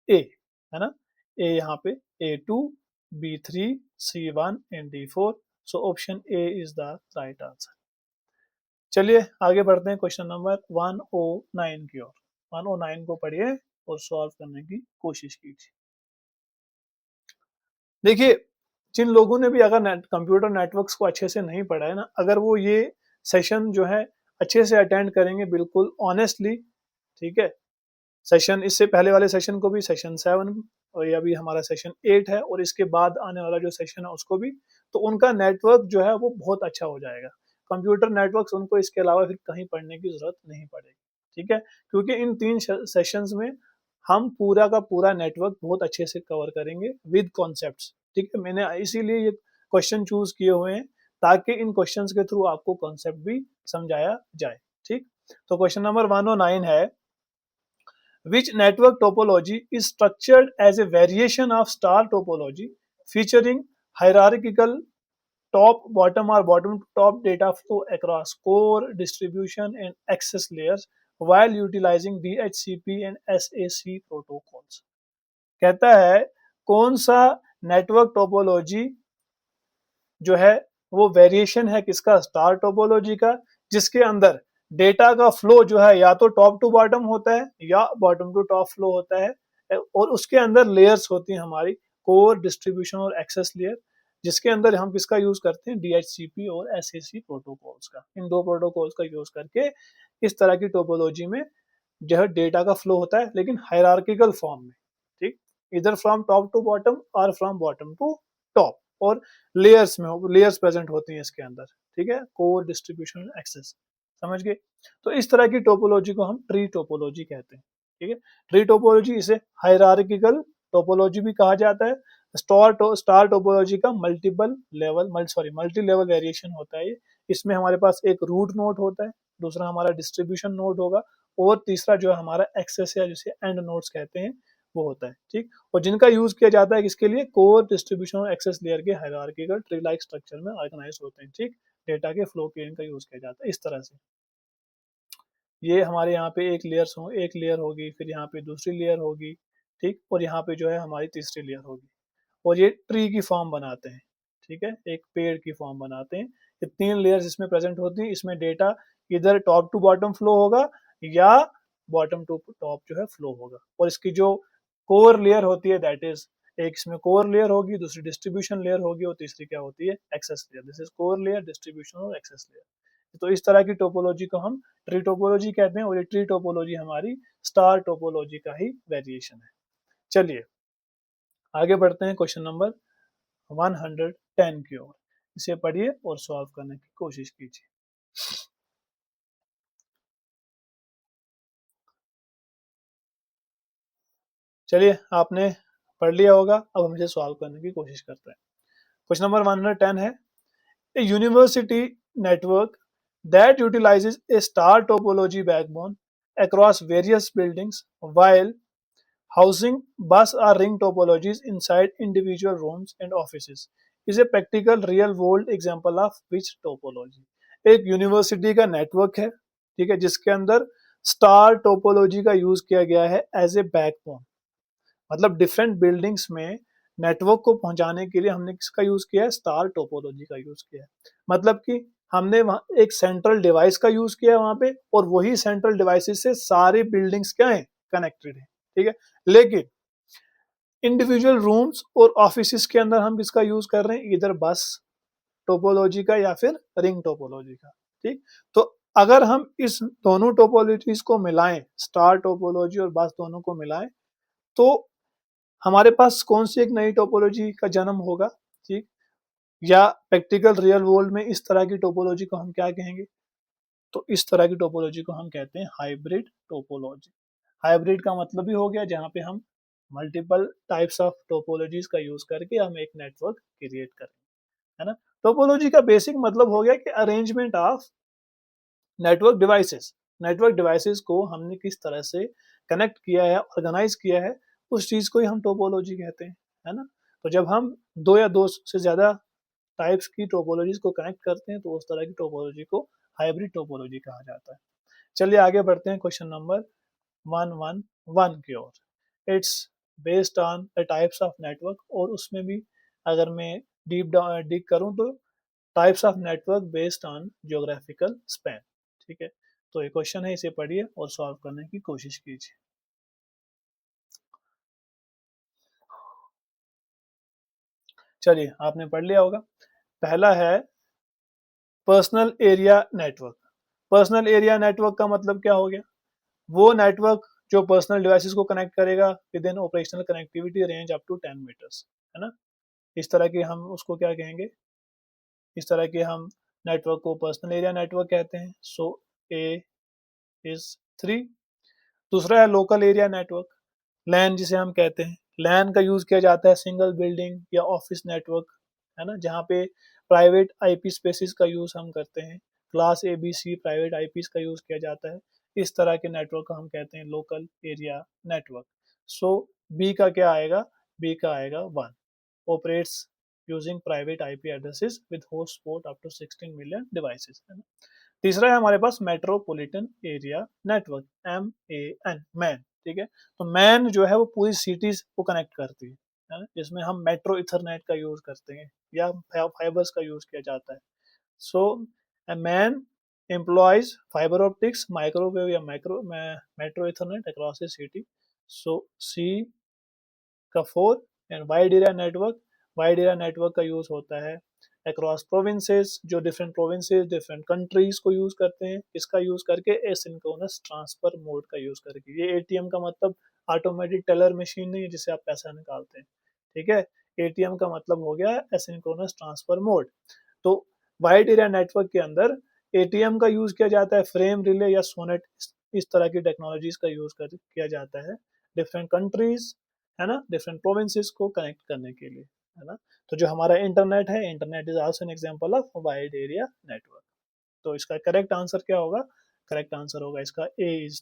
ए, है ना। ए यहाँ पे A2, B3, C1 and D4। So option A is the right answer. चलिए आगे बढ़ते हैं क्वेश्चन नंबर 109 की ओर। 109 को पढ़िए और सॉल्व करने की कोशिश कीजिए। देखिए, जिन लोगों ने भी अगर कंप्यूटर नेटवर्क्स को अच्छे से नहीं पढ़ा है ना, अगर वो ये सेशन जो है अच्छे से अटेंड करेंगे बिल्कुल ऑनेस्टली, ठीक है। सेशन इससे पहले वाले सेशन को भी, सेशन 7 और ये अभी हमारा सेशन 8 है और इसके बाद आने वाला जो सेशन है उसको भी, तो उनका नेटवर्क जो है वो बहुत अच्छा हो जाएगा। कंप्यूटर नेटवर्क्स उनको इसके अलावा फिर कहीं पढ़ने की जरूरत नहीं पड़ेगी, ठीक है। क्योंकि इन 3 सेशंस में हम पूरा का पूरा नेटवर्क बहुत अच्छे से कवर करेंगे विद कॉन्सेप्ट्स, ठीक है। मैंने इसीलिए ये क्वेश्चन चूज किए हुए हैं ताकि इन क्वेश्चंस के थ्रू आपको कॉन्सेप्ट भी समझाया जाए, ठीक। तो क्वेश्चन नंबर 109 है, which network topology is structured as a variation of star topology featuring hierarchical top bottom or bottom to top data flow across core, distribution and access layers while utilizing DHCP and SAC protocols। कहता है कौन सा network topology जो है वो variation है किसका? Star topology का, जिसके अंदर डेटा का फ्लो जो है या तो टॉप टू बॉटम होता है या बॉटम टू टॉप फ्लो होता है और उसके अंदर लेयर्स होती हैं हमारी, कोर, डिस्ट्रीब्यूशन और एक्सेस लेयर। जिसके अंदर हम किसका यूज करते हैं, DHCP और SAC प्रोटोकॉल्स का। इन दो प्रोटोकॉल्स का यूज करके इस तरह की टोपोलॉजी में जो है डेटा का फ्लो होता है, लेकिन हायरार्किकल फॉर्म में, ठीक, इधर फ्रॉम टॉप टू बॉटम और फ्रॉम बॉटम टू टॉप, और लेयर्स में लेयर्स प्रेजेंट होती हैं इसके अंदर, ठीक है, कोर डिस्ट्रीब्यूशन एक्सेस, समझ गए। तो इस तरह की टोपोलॉजी को हम ट्री टोपोलॉजी कहते हैं, ठीक है। ट्री टोपोलॉजी, इसे हायरार्किकल टोपोलॉजी भी कहा जाता है। स्टार टोपोलॉजी का मल्टी लेवल वेरिएशन होता है ये। इसमें हमारे पास एक रूट नोड होता है, दूसरा हमारा डिस्ट्रीब्यूशन नोड होगा, और तीसरा जो है हमारा एक्सेस या जिसे एंड नोड्स कहते हैं वो होता है, ठीक। और जिनका यूज किया जाता है किसके लिए, कोर डिस्ट्रीब्यूशन और एक्सेस लेयर के हायरार्किकल ट्री लाइक स्ट्रक्चर में ऑर्गेनाइज होते हैं, ठीक। डेटा के फ्लो के इनका यूज किया जाता है इस तरह से। ये हमारे यहाँ पे एक लेयर होगी, फिर यहाँ पे दूसरी लेयर होगी, ठीक, और यहाँ पे जो है हमारी तीसरी लेयर होगी, और ये ट्री की फॉर्म बनाते हैं, ठीक है, एक पेड़ की फॉर्म बनाते हैं। ये तीन लेयर्स इसमें प्रेजेंट होती है। इसमें डेटा इधर टॉप टू बॉटम फ्लो होगा या बॉटम टू टॉप जो है फ्लो होगा, और इसकी जो कोर लेयर होती है दैट इज, एक इसमें कोर लेयर होगी, दूसरी डिस्ट्रीब्यूशन लेयर होगी, और तीसरी क्या होती है, access layer. This is core layer, distribution और एक्सेस लेयर। तो इस तरह की टोपोलॉजी को हम ट्री टोपोलॉजी कहते हैं, और ये ट्री टोपोलॉजी हमारी स्टार टोपोलॉजी का ही वेरिएशन है। चलिए आगे बढ़ते हैं क्वेश्चन नंबर 110 की ओर। इसे पढ़िए और सॉल्व करने की कोशिश कीजिए। चलिए आपने पढ़ लिया होगा, अब हम इसे सॉल्व करने की कोशिश करते हैं। क्वेश्चन नंबर 110 है, a university network that utilizes a star topology backbone across various buildings while housing bus or ring topologies inside individual rooms and offices is a practical real world example of which topology। एक university का network है, ठीक है, जिसके अंदर star topology का use किया गया है एज ए बैकबोन। मतलब डिफरेंट बिल्डिंग्स में नेटवर्क को पहुंचाने के लिए हमने किसका यूज किया है, स्टार टोपोलॉजी का यूज किया है। मतलब कि हमने वहां एक सेंट्रल डिवाइस का यूज किया है वहां पे, और वही सेंट्रल डिवाइसेस से सारी बिल्डिंग्स क्या है, कनेक्टेड है, ठीक है। लेकिन इंडिविजुअल रूम्स और ऑफिस के अंदर हम किसका यूज कर रहे हैं, इधर बस टोपोलॉजी का या फिर रिंग टोपोलॉजी का, ठीक। तो अगर हम इस दोनों टोपोलॉजीज को मिलाएं, स्टार टोपोलॉजी और बस दोनों को मिलाएं, तो हमारे पास कौन सी एक नई टोपोलॉजी का जन्म होगा, ठीक। या प्रैक्टिकल रियल वर्ल्ड में इस तरह की टोपोलॉजी को हम क्या कहेंगे, तो इस तरह की टोपोलॉजी को हम कहते हैं हाइब्रिड टोपोलॉजी। हाइब्रिड का मतलब ही हो गया जहां पे हम मल्टीपल टाइप्स ऑफ टोपोलॉजीज का यूज करके हम एक नेटवर्क क्रिएट करें, है ना। टोपोलॉजी का बेसिक मतलब हो गया कि arrangement of network devices. Network devices को हमने किस तरह से कनेक्ट किया है, ऑर्गेनाइज किया है, उस चीज को ही हम टोपोलॉजी कहते हैं, है ना। तो जब हम दो या दो से ज्यादा टाइप्स की टोपोलॉजीज को कनेक्ट करते हैं तो उस तरह की टोपोलॉजी को हाइब्रिड टोपोलॉजी कहा जाता है। चलिए आगे बढ़ते हैं क्वेश्चन नंबर 111 की ओर। It's based on the types of network, और उसमें भी अगर मैं डीप करूं तो types of network based on geographical span, ठीक है। तो ये क्वेश्चन है, इसे पढ़िए और सॉल्व करने की कोशिश कीजिए। चलिए आपने पढ़ लिया होगा। पहला है personal area network. Personal area network का मतलब क्या हो गया, वो नेटवर्क जो पर्सनल डिवाइसेस को कनेक्ट करेगा within operational connectivity range up to 10 metres, है ना। इस तरह के हम उसको क्या कहेंगे, इस तरह के हम नेटवर्क को पर्सनल एरिया नेटवर्क कहते हैं। सो ए इज 3। दूसरा है लोकल एरिया नेटवर्क, लैन जिसे हम कहते हैं। लैन का यूज किया जाता है सिंगल बिल्डिंग या ऑफिस नेटवर्क, है ना, जहाँ पे प्राइवेट आईपी स्पेसिस का यूज हम करते हैं। Class A B C private IPs का यूज किया जाता है। इस तरह के नेटवर्क को हम कहते हैं local area network. So B का क्या आएगा, बी का आएगा 1। Operates using private IP addresses with host port up to 16 million devices, है ना। तीसरा है हमारे पास metropolitan area network, MAN, MAN, ठीक है। तो मैन जो है वो पूरी सिटीज को कनेक्ट करती है ना, जिसमें हम मेट्रो इथरनेट का यूज करते हैं या फाइबर्स का यूज किया जाता है। So man employees fibre optics, microwave या मेट्रो इथरनेट अक्रॉस ए सिटी। सो सी का 4 and wide area network wide area network का यूज होता है अक्रॉस प्रोविंसेस, जो डिफरेंट प्रोविंसेस डिफरेंट कंट्रीज को यूज करते हैं, इसका यूज करके एसिंक्रोनस ट्रांसफर मोड का यूज करके। ये एटीएम का मतलब ऑटोमेटिक टेलर मशीन नहीं है जिससे आप पैसा निकालते हैं, ठीक है। एटीएम का मतलब हो गया एसिंक्रोनस ट्रांसफर मोड। तो वाइड एरिया नेटवर्क के अंदर एटीएम का यूज किया जाता है, फ्रेम रिले या सोनेट इस तरह की टेक्नोलॉजीज का यूज किया जाता है डिफरेंट कंट्रीज, है ना, डिफरेंट प्रोविंसेस को कनेक्ट करने के लिए, है ना। तो जो हमारा इंटरनेट है, internet is also an example of wide area network. तो इसका करेक्ट आंसर क्या होगा? करेक्ट आंसर होगा इसका ए इज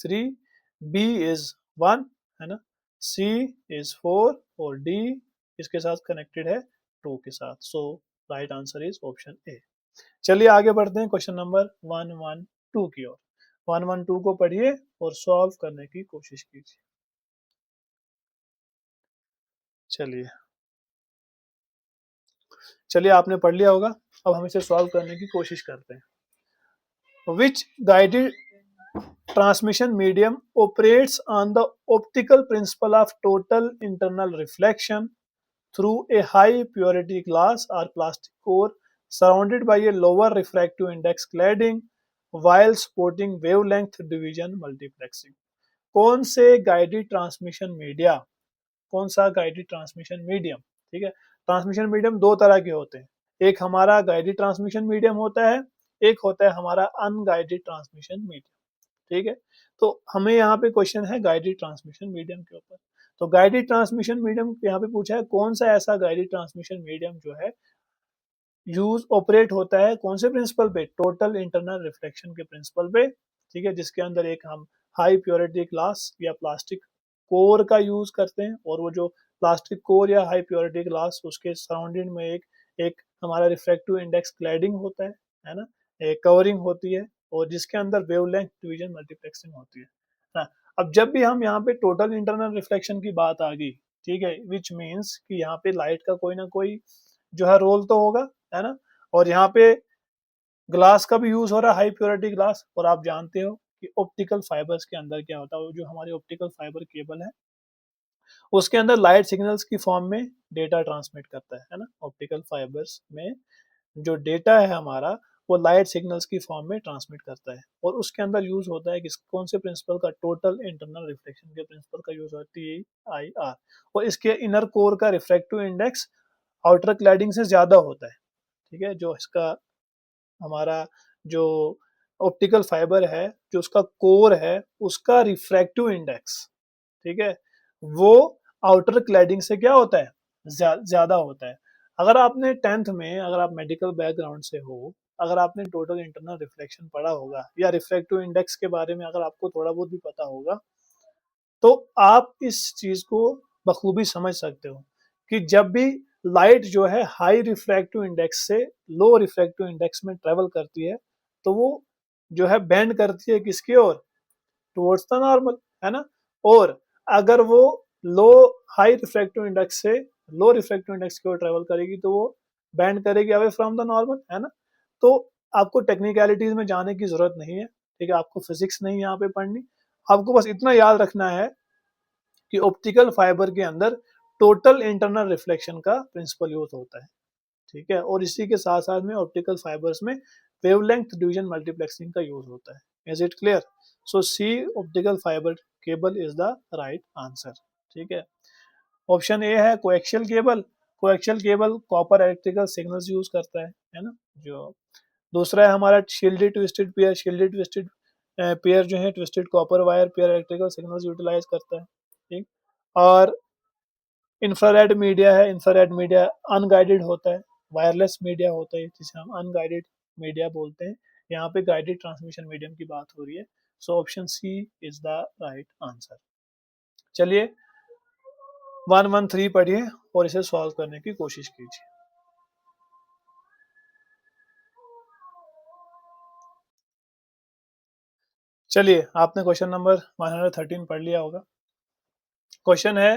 3, बी इज 1, है ना, सी इज 4 और डी इसके साथ कनेक्टेड है 2 के साथ। So right answer is option A. चलिए आगे बढ़ते हैं क्वेश्चन नंबर 112 की ओर। 112 को पढ़िए और सॉल्व करने की कोशिश कीजिए। चलिए चलिए आपने पढ़ लिया होगा, अब हम इसे सॉल्व करने की कोशिश करते हैं। विच guided transmission medium operates on the optical principle of total internal reflection through a high purity glass or plastic core surrounded by a lower refractive index cladding while supporting wavelength division multiplexing। कौन से guided transmission media, कौन सा guided transmission medium, ठीक है। Transmission medium दो तरह के होते हैं, एक हमारा गाइडेड ट्रांसमिशन मीडियम होता है, एक होता है हमारा अनगाइडेड ट्रांसमिशन मीडियम, ठीक है। तो हमें यहाँ पे क्वेश्चन है गाइडेड ट्रांसमिशन मीडियम के ऊपर। तो गाइडेड ट्रांसमिशन मीडियम यहाँ पे पूछा है कौन सा ऐसा गाइडेड ट्रांसमिशन मीडियम जो है यूज ऑपरेट होता है कौन से प्रिंसिपल पे, टोटल इंटरनल रिफ्लेक्शन के प्रिंसिपल पे, ठीक है, जिसके अंदर एक हम हाई प्योरिटी ग्लास या प्लास्टिक कोर का यूज करते हैं, और वो जो प्लास्टिक कोर या हाई प्योरिटी ग्लास उसके सराउंडिंग में एक एक हमारा रिफ्लेक्टिव इंडेक्स क्लैडिंग होता है ना, एक कवरिंग होती है, और जिसके अंदर वेवलेंथ डिवीजन मल्टीप्लेक्सिंग होती है ना। अब जब भी हम यहाँ पे टोटल इंटरनल रिफ्लेक्शन की बात आ गई, ठीक है, विच मीन्स कि यहाँ पे लाइट का कोई ना कोई जो है रोल तो होगा, है ना। और यहाँ पे ग्लास का भी यूज हो रहा है, हाई प्योरिटी ग्लास, और आप जानते हो कि ऑप्टिकल फाइबर्स के अंदर क्या होता है, जो हमारे ऑप्टिकल फाइबर केबल है उसके अंदर लाइट सिग्नल्स की फॉर्म में डेटा ट्रांसमिट करता है ना। ऑप्टिकल फाइबर्स में जो डेटा है हमारा वो लाइट सिग्नल्स की फॉर्म में ट्रांसमिट करता है, और उसके अंदर यूज होता है कि कौन से प्रिंसिपल का, टोटल इंटरनल रिफ्लेक्शन के प्रिंसिपल का यूज होता है TIR, और इसके इनर कोर का रिफ्रैक्टिव इंडेक्स आउटर क्लैडिंग से ज्यादा होता है, ठीक है। जो इसका हमारा जो ऑप्टिकल फाइबर है, जो उसका कोर है, उसका रिफ्रैक्टिव इंडेक्स, ठीक है, वो आउटर क्लैडिंग से क्या होता है, ज्यादा होता है। अगर आपने 10th में, अगर आप मेडिकल बैकग्राउंड से हो, अगर आपने टोटल इंटरनल रिफ्लेक्शन पढ़ा होगा या रिफ्रैक्टिव इंडेक्स के बारे में अगर आपको थोड़ा बहुत भी पता होगा, तो आप इस चीज को बखूबी समझ सकते हो कि जब भी लाइट जो है हाई रिफ्रैक्टिव इंडेक्स से लो रिफ्रैक्टिव इंडेक्स में ट्रेवल करती है, तो वो जो है बेंड करती है किसकी ओर, टुवर्ड्स द नॉर्मल, है ना। और अगर वो लो हाई रिफ्रैक्टिव इंडेक्स से लो रिफ्रैक्टिव इंडेक्स की ओर ट्रेवल करेगी तो वो बैंड करेगी अवे फ्रॉम द नॉर्मल, है ना। तो आपको टेक्निकलिटीज में जाने की जरूरत नहीं है, ठीक है, आपको फिजिक्स नहीं यहाँ पे पढ़नी, आपको बस इतना याद रखना है कि ऑप्टिकल फाइबर के अंदर टोटल इंटरनल रिफ्लेक्शन का प्रिंसिपल यूज होता है, ठीक है, और इसी के साथ साथ में ऑप्टिकल फाइबर्स में वेवलेंथ डिवीजन मल्टीप्लेक्सिंग का यूज होता है। Is it clear? So C optical fibre cable is the right answer, ठीक है। ऑप्शन ए है coaxial cable. Coaxial cable copper electrical signals use करता है ना। जो दूसरा है हमारा shielded twisted pair. Shielded twisted pair जो है twisted copper wire pair electrical signals utilise करता है, ठीक। और इंफ्रारेड मीडिया है, इंफ्रारेड मीडिया अनगाइडेड होता है, वायरलेस मीडिया होता है जिसे हम अनगाइडेड मीडिया बोलते हैं। यहाँ पे गाइडेड ट्रांसमिशन मीडियम की बात हो रही है, so option C is the right answer. चलिए 113 पढ़िए और इसे सॉल्व करने की कोशिश कीजिए। चलिए आपने क्वेश्चन नंबर 113 पढ़ लिया होगा। क्वेश्चन है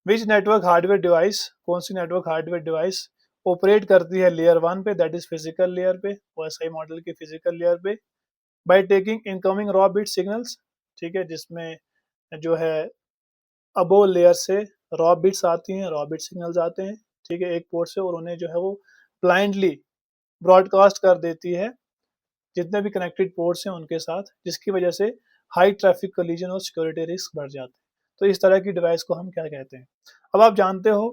विच नेटवर्क हार्डवेयर डिवाइस, कौन सी नेटवर्क हार्डवेयर डिवाइस ऑपरेट करती है लेयर 1 पे, दैट इज फिजिकल लेयर पे, OSI मॉडल के फिजिकल लेयर पे, by taking incoming raw bit signals, ठीक है, जिसमें जो है अबो लेयर से रॉ बिट्स आती हैं, रॉ बिट सिग्नल्स आते हैं, ठीक है, एक पोर्ट से, और उन्हें जो है वो ब्लाइंडली ब्रॉडकास्ट कर देती है जितने भी कनेक्टेड पोर्ट्स हैं उनके साथ, जिसकी वजह से हाई ट्रैफिक कोलिजन और सिक्योरिटी रिस्क बढ़ जाते हैं। तो इस तरह की डिवाइस को हम क्या कहते हैं? अब आप जानते हो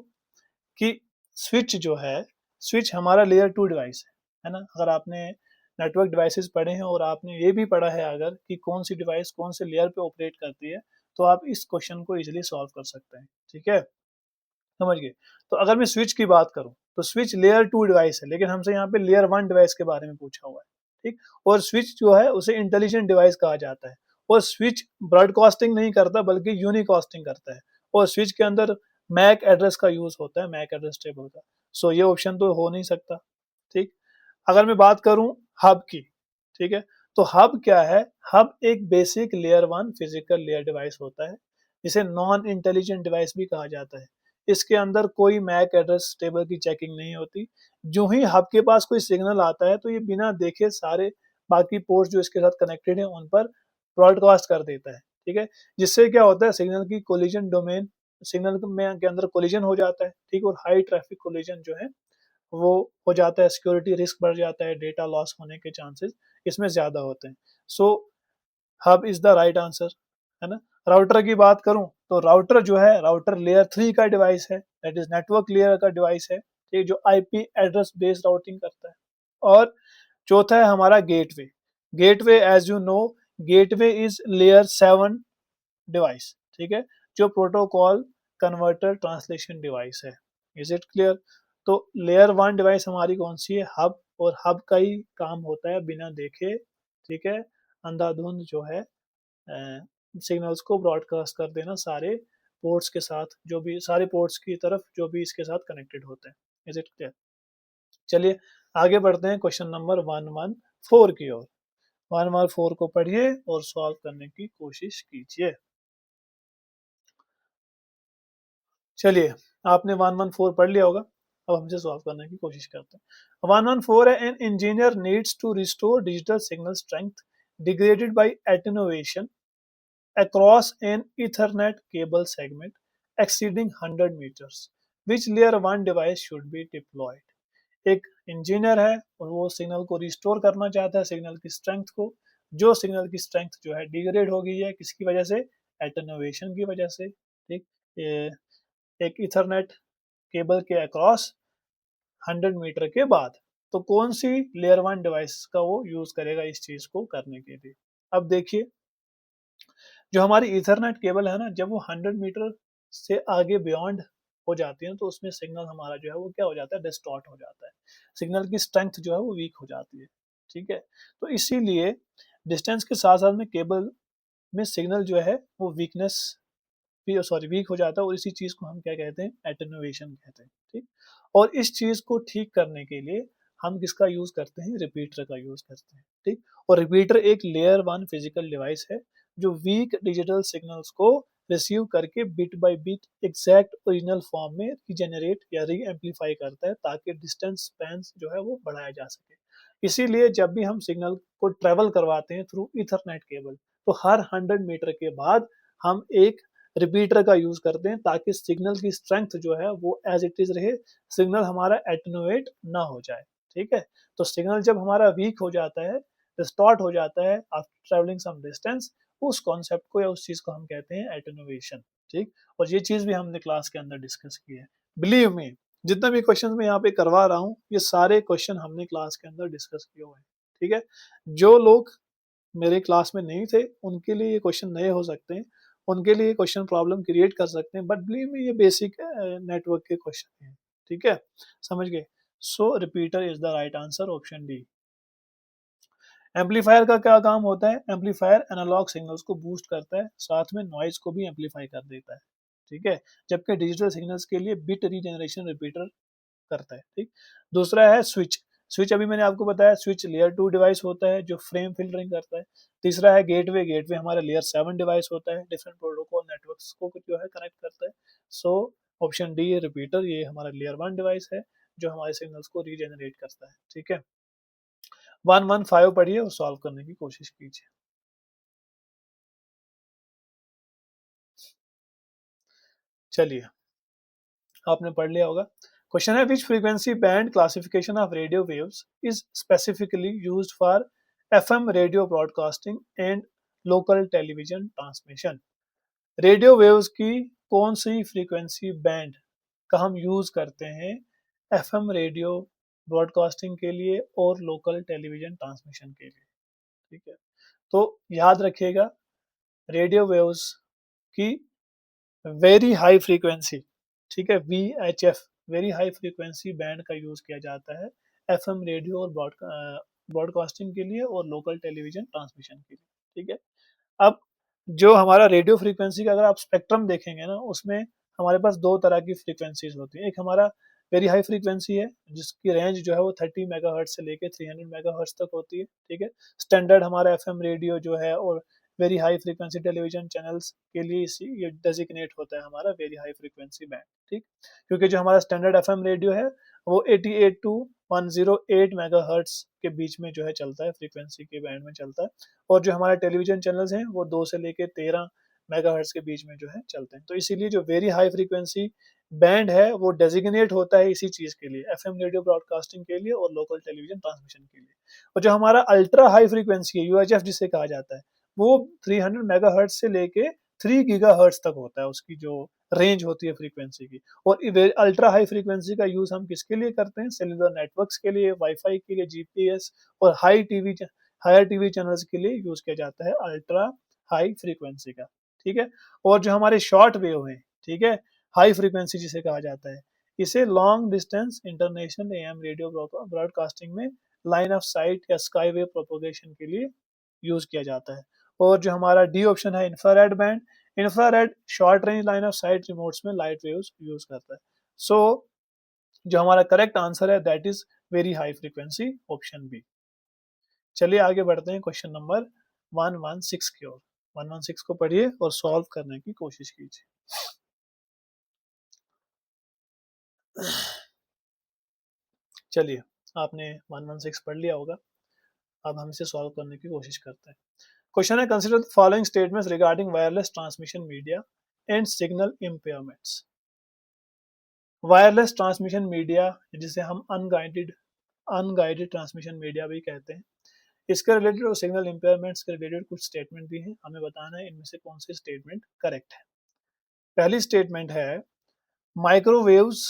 कि स्विच जो है, स्विच हमारा लेयर 2 डिवाइस है ना। अगर आपने नेटवर्क डिवाइसेस पढ़े हैं और आपने ये भी पढ़ा है अगर कि कौन सी डिवाइस कौन से लेयर पे ऑपरेट करती है, तो आप इस क्वेश्चन को इजीली सॉल्व कर सकते हैं, ठीक है, समझ गए। तो अगर मैं स्विच की बात करूं तो स्विच लेयर 2 डिवाइस है, लेकिन हमसे यहाँ पे लेयर 1 डिवाइस के बारे में पूछा हुआ है, ठीक। और स्विच जो है उसे इंटेलिजेंट डिवाइस कहा जाता है, और स्विच ब्रॉडकास्टिंग नहीं करता बल्कि यूनिकास्टिंग करता है, और स्विच के अंदर मैक एड्रेस का यूज होता है, मैक एड्रेस टेबल का। सो ये ऑप्शन तो हो नहीं सकता, ठीक। अगर मैं बात करूं हब की, ठीक है, तो हब क्या है? हब एक basic layer 1 physical layer device होता है, जिसे नॉन इंटेलिजेंट डिवाइस भी कहा जाता है। इसके अंदर कोई मैक एड्रेस टेबल की चेकिंग नहीं होती। जो ही हब के पास कोई सिग्नल आता है तो ये बिना देखे सारे बाकी पोर्ट्स जो इसके साथ कनेक्टेड है उन पर ब्रॉडकास्ट कर देता है, ठीक है। जिससे क्या होता है, सिग्नल की कोलिजन डोमेन, सिग्नल में के अंदर कोलिजन हो जाता है, ठीक, और हाई ट्रैफिक कोलिजन जो है वो हो जाता है, सिक्योरिटी रिस्क बढ़ जाता है, डेटा लॉस होने के चांसेस इसमें ज्यादा होते हैं। So hub is the right answer, है ना। राउटर की बात करूं तो राउटर जो है, राउटर लेयर 3 का डिवाइस है, दैट इज नेटवर्क लेयर का डिवाइस है, ठीक, जो आईपी एड्रेस बेस्ड राउटिंग करता है। और चौथा है हमारा gateway. Gateway as you know, gateway is layer 7 device, ठीक है, जो प्रोटोकॉल कन्वर्टर ट्रांसलेशन डिवाइस है। Is it clear? तो लेयर 1 डिवाइस हमारी कौन सी है? हब। और हब का ही काम होता है बिना देखे, ठीक है, अंधाधुंध जो है सिग्नल्स को ब्रॉडकास्ट कर देना सारे पोर्ट्स के साथ, जो भी सारे पोर्ट्स की तरफ जो भी इसके साथ कनेक्टेड होते हैं। Is it clear? चलिए आगे बढ़ते हैं क्वेश्चन नंबर 114 की ओर। 114 को पढ़िए और सॉल्व करने की कोशिश कीजिए। चलिए, आपने 114 पढ़ लिया होगा, अब हमसे सॉल्व करने की कोशिश करते हैं। 114 है, an engineer needs to restore digital signal strength degraded by attenuation across an Ethernet cable segment exceeding 100 meters. Which layer 1 device should be deployed? एक इंजीनियर है और वो सिग्नल को रिस्टोर करना चाहता है, सिग्नल की स्ट्रेंथ को, जो सिग्नल की स्ट्रेंथ जो है डिग्रेड हो गई है, किसकी वजह से? एटेन्युएशन की वजह से, ठीक। एक इथरनेट केबल के अक्रॉस 100 मीटर के बाद, तो कौन सी लेयर 1 डिवाइस का वो यूज करेगा इस चीज को करने के लिए? अब देखिए, जो हमारी ईथरनेट केबल है ना, जब वो 100 मीटर से आगे बियॉन्ड हो जाती है तो उसमें सिग्नल हमारा जो है वो क्या हो जाता है? डिस्टॉर्ट हो जाता है, सिग्नल की स्ट्रेंथ जो है वो वीक हो जाती है, ठीक है। तो इसीलिए डिस्टेंस के साथ साथ में केबल में सिग्नल जो है वो वीकनेस भी, सॉरी, वीक हो जाता है, और इसी चीज को हम क्या कहते हैं? एटेन्युएशन कहते हैं, ठीक। और इस चीज को ठीक करने के लिए हम किसका यूज करते हैं? रिपीटर का यूज करते हैं, ठीक। और रिपीटर एक लेयर 1 फिजिकल डिवाइस है जो वीक डिजिटल सिग्नल्स को रिसीव करके bit by bit exact original form में रीजेनरेट या री एम्पलीफाई करता है, ताकि डिस्टेंस स्पैन जो है वो बढ़ाया जा सके। इसीलिए जब भी हम सिग्नल को ट्रेवल करवाते हैं थ्रू ईथरनेट केबल, तो हर 100 मीटर के बाद हम एक रिपीटर का यूज करते हैं, ताकि सिग्नल की स्ट्रेंथ जो है वो एज इट इज रहे, सिग्नल हमारा एटेन्युएट ना हो जाए, ठीक है। तो सिग्नल जब हमारा वीक हो जाता है, डिस्टॉर्ट हो जाता है आफ्टर ट्रेवलिंग सम डिस्टेंस, उस कॉन्सेप्ट को या उस चीज को हम कहते हैं एटेन्युएशन, ठीक। और ये चीज भी हमने क्लास के अंदर डिस्कस की है। बिलीव मी, जितना भी क्वेश्चन मैं यहाँ पे करवा रहा हूँ ये सारे क्वेश्चन हमने क्लास के अंदर डिस्कस किए हुए हैं, ठीक है। जो लोग मेरे क्लास में नहीं थे उनके लिए ये क्वेश्चन नए हो सकते हैं, उनके लिए क्वेश्चन प्रॉब्लम क्रिएट कर सकते हैं, बट बिलीव मी ये बेसिक नेटवर्क के क्वेश्चन हैं, ठीक है, समझ गए। So repeater is the right answer, option D. Amplifier का क्या काम होता है? एम्पलीफायर एनालॉग सिग्नल्स को बूस्ट करता है, साथ में नॉइज को भी एम्पलीफाई कर देता है, ठीक है, जबकि डिजिटल सिग्नल्स के लिए बिट रीजनरेशन रिपीटर करता है, ठीक। दूसरा है स्विच। स्विच अभी मैंने आपको बताया, स्विच लेयर 2 डिवाइस होता है जो फ्रेम फिल्टरिंग करता है। तीसरा है गेटवे। गेटवे हमारा लेयर 7 डिवाइस होता है, डिफरेंट प्रोटोकॉल नेटवर्क्स को जो है कनेक्ट करता है। सो ऑप्शन डी रिपीटर, ये हमारा लेयर 1 डिवाइस है जो हमारे सिग्नल्स को रीजनरेट करता है, ठीक है। 115 पढ़िए और सॉल्व करने की कोशिश कीजिए। चलिए आपने पढ़ लिया होगा। क्वेश्चन है which frequency band classification of radio waves is specifically used for FM radio broadcasting and local television transmission. Radio waves की कौन सी फ्रीक्वेंसी बैंड का हम यूज करते हैं एफएम रेडियो ब्रॉडकास्टिंग के लिए और लोकल टेलीविजन ट्रांसमिशन के लिए। ठीक है, तो याद रखिएगा रेडियो वेव्स की वेरी हाई फ्रीक्वेंसी, ठीक है, VHF very high frequency band का यूज किया जाता है एफएम रेडियो और ब्रॉडकास्टिंग के लिए और लोकल टेलीविजन ट्रांसमिशन के लिए। ठीक है, अब जो हमारा रेडियो फ्रीक्वेंसी का अगर आप स्पेक्ट्रम देखेंगे ना, उसमें हमारे पास दो तरह की फ्रीक्वेंसीज होती हैं। एक हमारा वेरी हाई फ्रीक्वेंसी है जिसकी रेंज जो है वो 30 मेगाहर्ट्ज से लेके 300 मेगाहर्ट्ज तक होती है। ठीक है, स्टैंडर्ड हमारा एफएम रेडियो जो है और very high frequency television channels के लिए इसी ये डेजिग्नेट होता है हमारा वेरी हाई फ्रीक्वेंसी बैंड। ठीक, क्योंकि जो हमारा स्टैंडर्ड एफएम रेडियो है वो 88 टू 108 मेगाहर्ट्ज के बीच में जो है चलता है, फ्रीक्वेंसी के बैंड में चलता है। और जो हमारे टेलीविजन चैनल्स हैं वो 2 से लेके 13 मेगाहर्ट्ज के बीच में जो है चलते हैं। तो इसीलिए जो वेरी हाई फ्रीक्वेंसी बैंड है वो डेजिग्नेट होता है इसी चीज के लिए, एफएम रेडियो ब्रॉडकास्टिंग के लिए और लोकल टेलीविजन ट्रांसमिशन के लिए। और जो हमारा अल्ट्रा हाई फ्रीक्वेंसी है, यूएचएफ जिसे कहा जाता है, वो 300 मेगाहर्ट्ज से लेके 3 गीगाहर्ट्ज तक होता है, उसकी जो रेंज होती है फ्रीक्वेंसी की। और अल्ट्रा हाई फ्रीक्वेंसी का यूज हम किसके लिए करते हैं? सेलुलर नेटवर्क्स के लिए, वाईफाई के लिए, जीपीएस और हायर टीवी चैनल्स के लिए यूज किया जाता है अल्ट्रा हाई फ्रीक्वेंसी का। ठीक है, और जो हमारे शॉर्ट वेव है, ठीक है, हाई फ्रीक्वेंसी जिसे कहा जाता है, इसे long distance international AM radio broadcasting में लाइन ऑफ साइट या स्काई वेव प्रोपोगेशन के लिए यूज किया जाता है। और जो हमारा डी ऑप्शन है infrared band, infrared short range line of sight remotes में लाइट वेव्स यूज करता है। सो जो हमारा करेक्ट आंसर है that is very high frequency, option B. चलिए आगे बढ़ते हैं क्वेश्चन नंबर 116 की ओर। 116 को पढ़िए और सॉल्व करने की कोशिश कीजिए। चलिए, आपने 116 पढ़ लिया होगा, अब हम इसे सॉल्व करने की कोशिश करते हैं। क्वेश्चन है consider the following statements regarding wireless transmission media and signal impairments. Wireless transmission media जिसे हम अनगाइडेड ट्रांसमिशन मीडिया भी कहते हैं, इसके रिलेटेड और सिग्नल इम्पेयरमेंट्स के रिलेटेड कुछ स्टेटमेंट दी हैं, हमें बताना है इनमें से कौन सी स्टेटमेंट करेक्ट है। पहली स्टेटमेंट है microwaves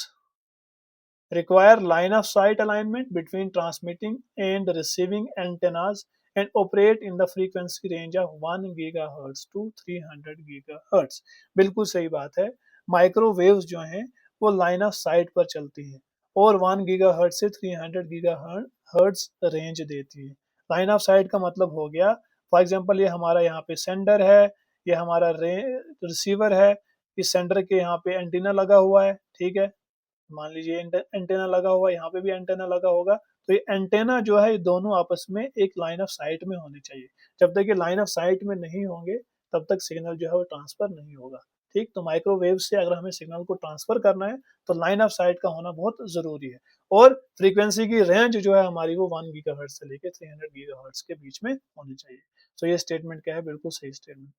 require line of sight alignment between transmitting and receiving antennas and operate in the frequency range of 1 GHz to 300 GHz। बिल्कुल सही बात है, माइक्रोवेव्स जो हैं वो लाइन ऑफ साइट पर चलती हैं और 1 GHz से 300 GHz रेंज देती है। लाइन ऑफ साइट का मतलब हो गया, फॉर एग्जांपल ये हमारा यहाँ पे सेंडर है, ये हमारा रिसीवर है, इस सेंडर के यहाँ पे एंटीना लगा हुआ है। ठीक है, मान लीजिए एंटेना लगा हुआ, यहाँ पे भी एंटेना लगा होगा, तो ये एंटेना जो है ये दोनों आपस में एक लाइन ऑफ साइट में होने चाहिए। जब तक ये लाइन ऑफ साइट में नहीं होंगे तब तक सिग्नल जो है वो ट्रांसफर नहीं होगा। ठीक, तो माइक्रोवेव से अगर हमें सिग्नल को ट्रांसफर करना है तो लाइन ऑफ साइट का होना बहुत जरूरी है। और फ्रीक्वेंसी की रेंज जो है हमारी वो 1 गीगाहर्ट्ज से लेकर 300 गीगाहर्ट्ज के बीच में होनी चाहिए। तो ये स्टेटमेंट क्या है? बिल्कुल सही स्टेटमेंट।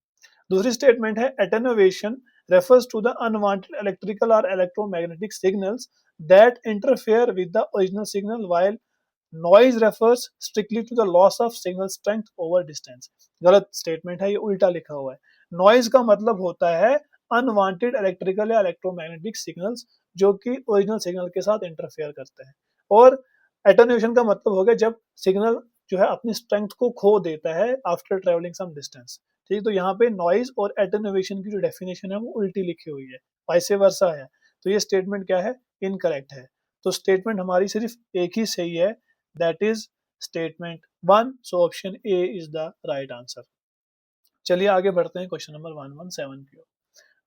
दूसरी स्टेटमेंट है attenuation refers to the unwanted electrical or electromagnetic signals that interfere with the original signal, while noise refers strictly to the loss of signal strength over distance। गलत स्टेटमेंट है, ये उल्टा लिखा हुआ है। नॉइज का मतलब होता है अनवांटेड इलेक्ट्रिकल या इलेक्ट्रोमैग्नेटिक सिग्नल्स जो कि ओरिजिनल सिग्नल के साथ इंटरफेयर करते हैं। और एटेन्युएशन का मतलब हो गया जब सिग्नल जो है अपनी स्ट्रेंथ को खो देता है आफ्टर ट्रेवलिंग सम डिस्टेंस। ठीक, तो यहाँ पे नॉइज और एटेन्युएशन की जो डेफिनेशन है वो उल्टी लिखी हुई है, वाइस वर्सा है। तो ये स्टेटमेंट क्या है? इनकरेक्ट है। तो स्टेटमेंट हमारी सिर्फ एक ही सही है, that is statement 1। So option A is the right answer. चलिए आगे बढ़ते हैं क्वेश्चन नंबर 117 की ओर।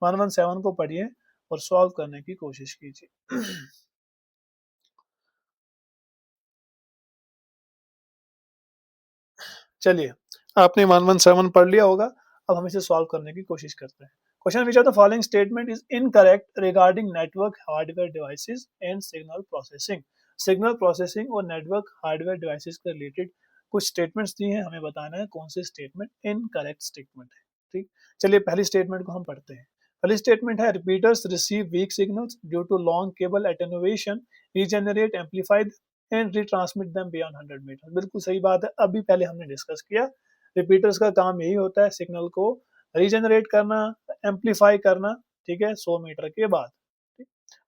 117 को पढ़िए और सॉल्व करने की कोशिश कीजिए। चलिए, आपने 117 पढ़ लिया होगा, अब हम इसे सॉल्व करने की कोशिश करते हैं। Question which are the following statement is incorrect regarding network hardware devices and signal processing. Signal processing और नेटवर्क हार्डवेयर डिवाइसेस के रिलेटेड कुछ स्टेटमेंट्स दिए हैं, हमें बताना है कौन से स्टेटमेंट इनकरेक्ट स्टेटमेंट है। ठीक, चलिए पहली स्टेटमेंट को हम पढ़ते हैं। अगली स्टेटमेंट है repeaters receive weak signals due to long cable attenuation, regenerate, amplified and retransmit them beyond 100 metre. बिल्कुल सही बात है, अभी पहले हमने डिस्कस किया। रिपीटर्स का काम यही होता है सिग्नल को रीजेनरेट करना, एम्पलीफाई करना, ठीक है, 100 मीटर के बाद।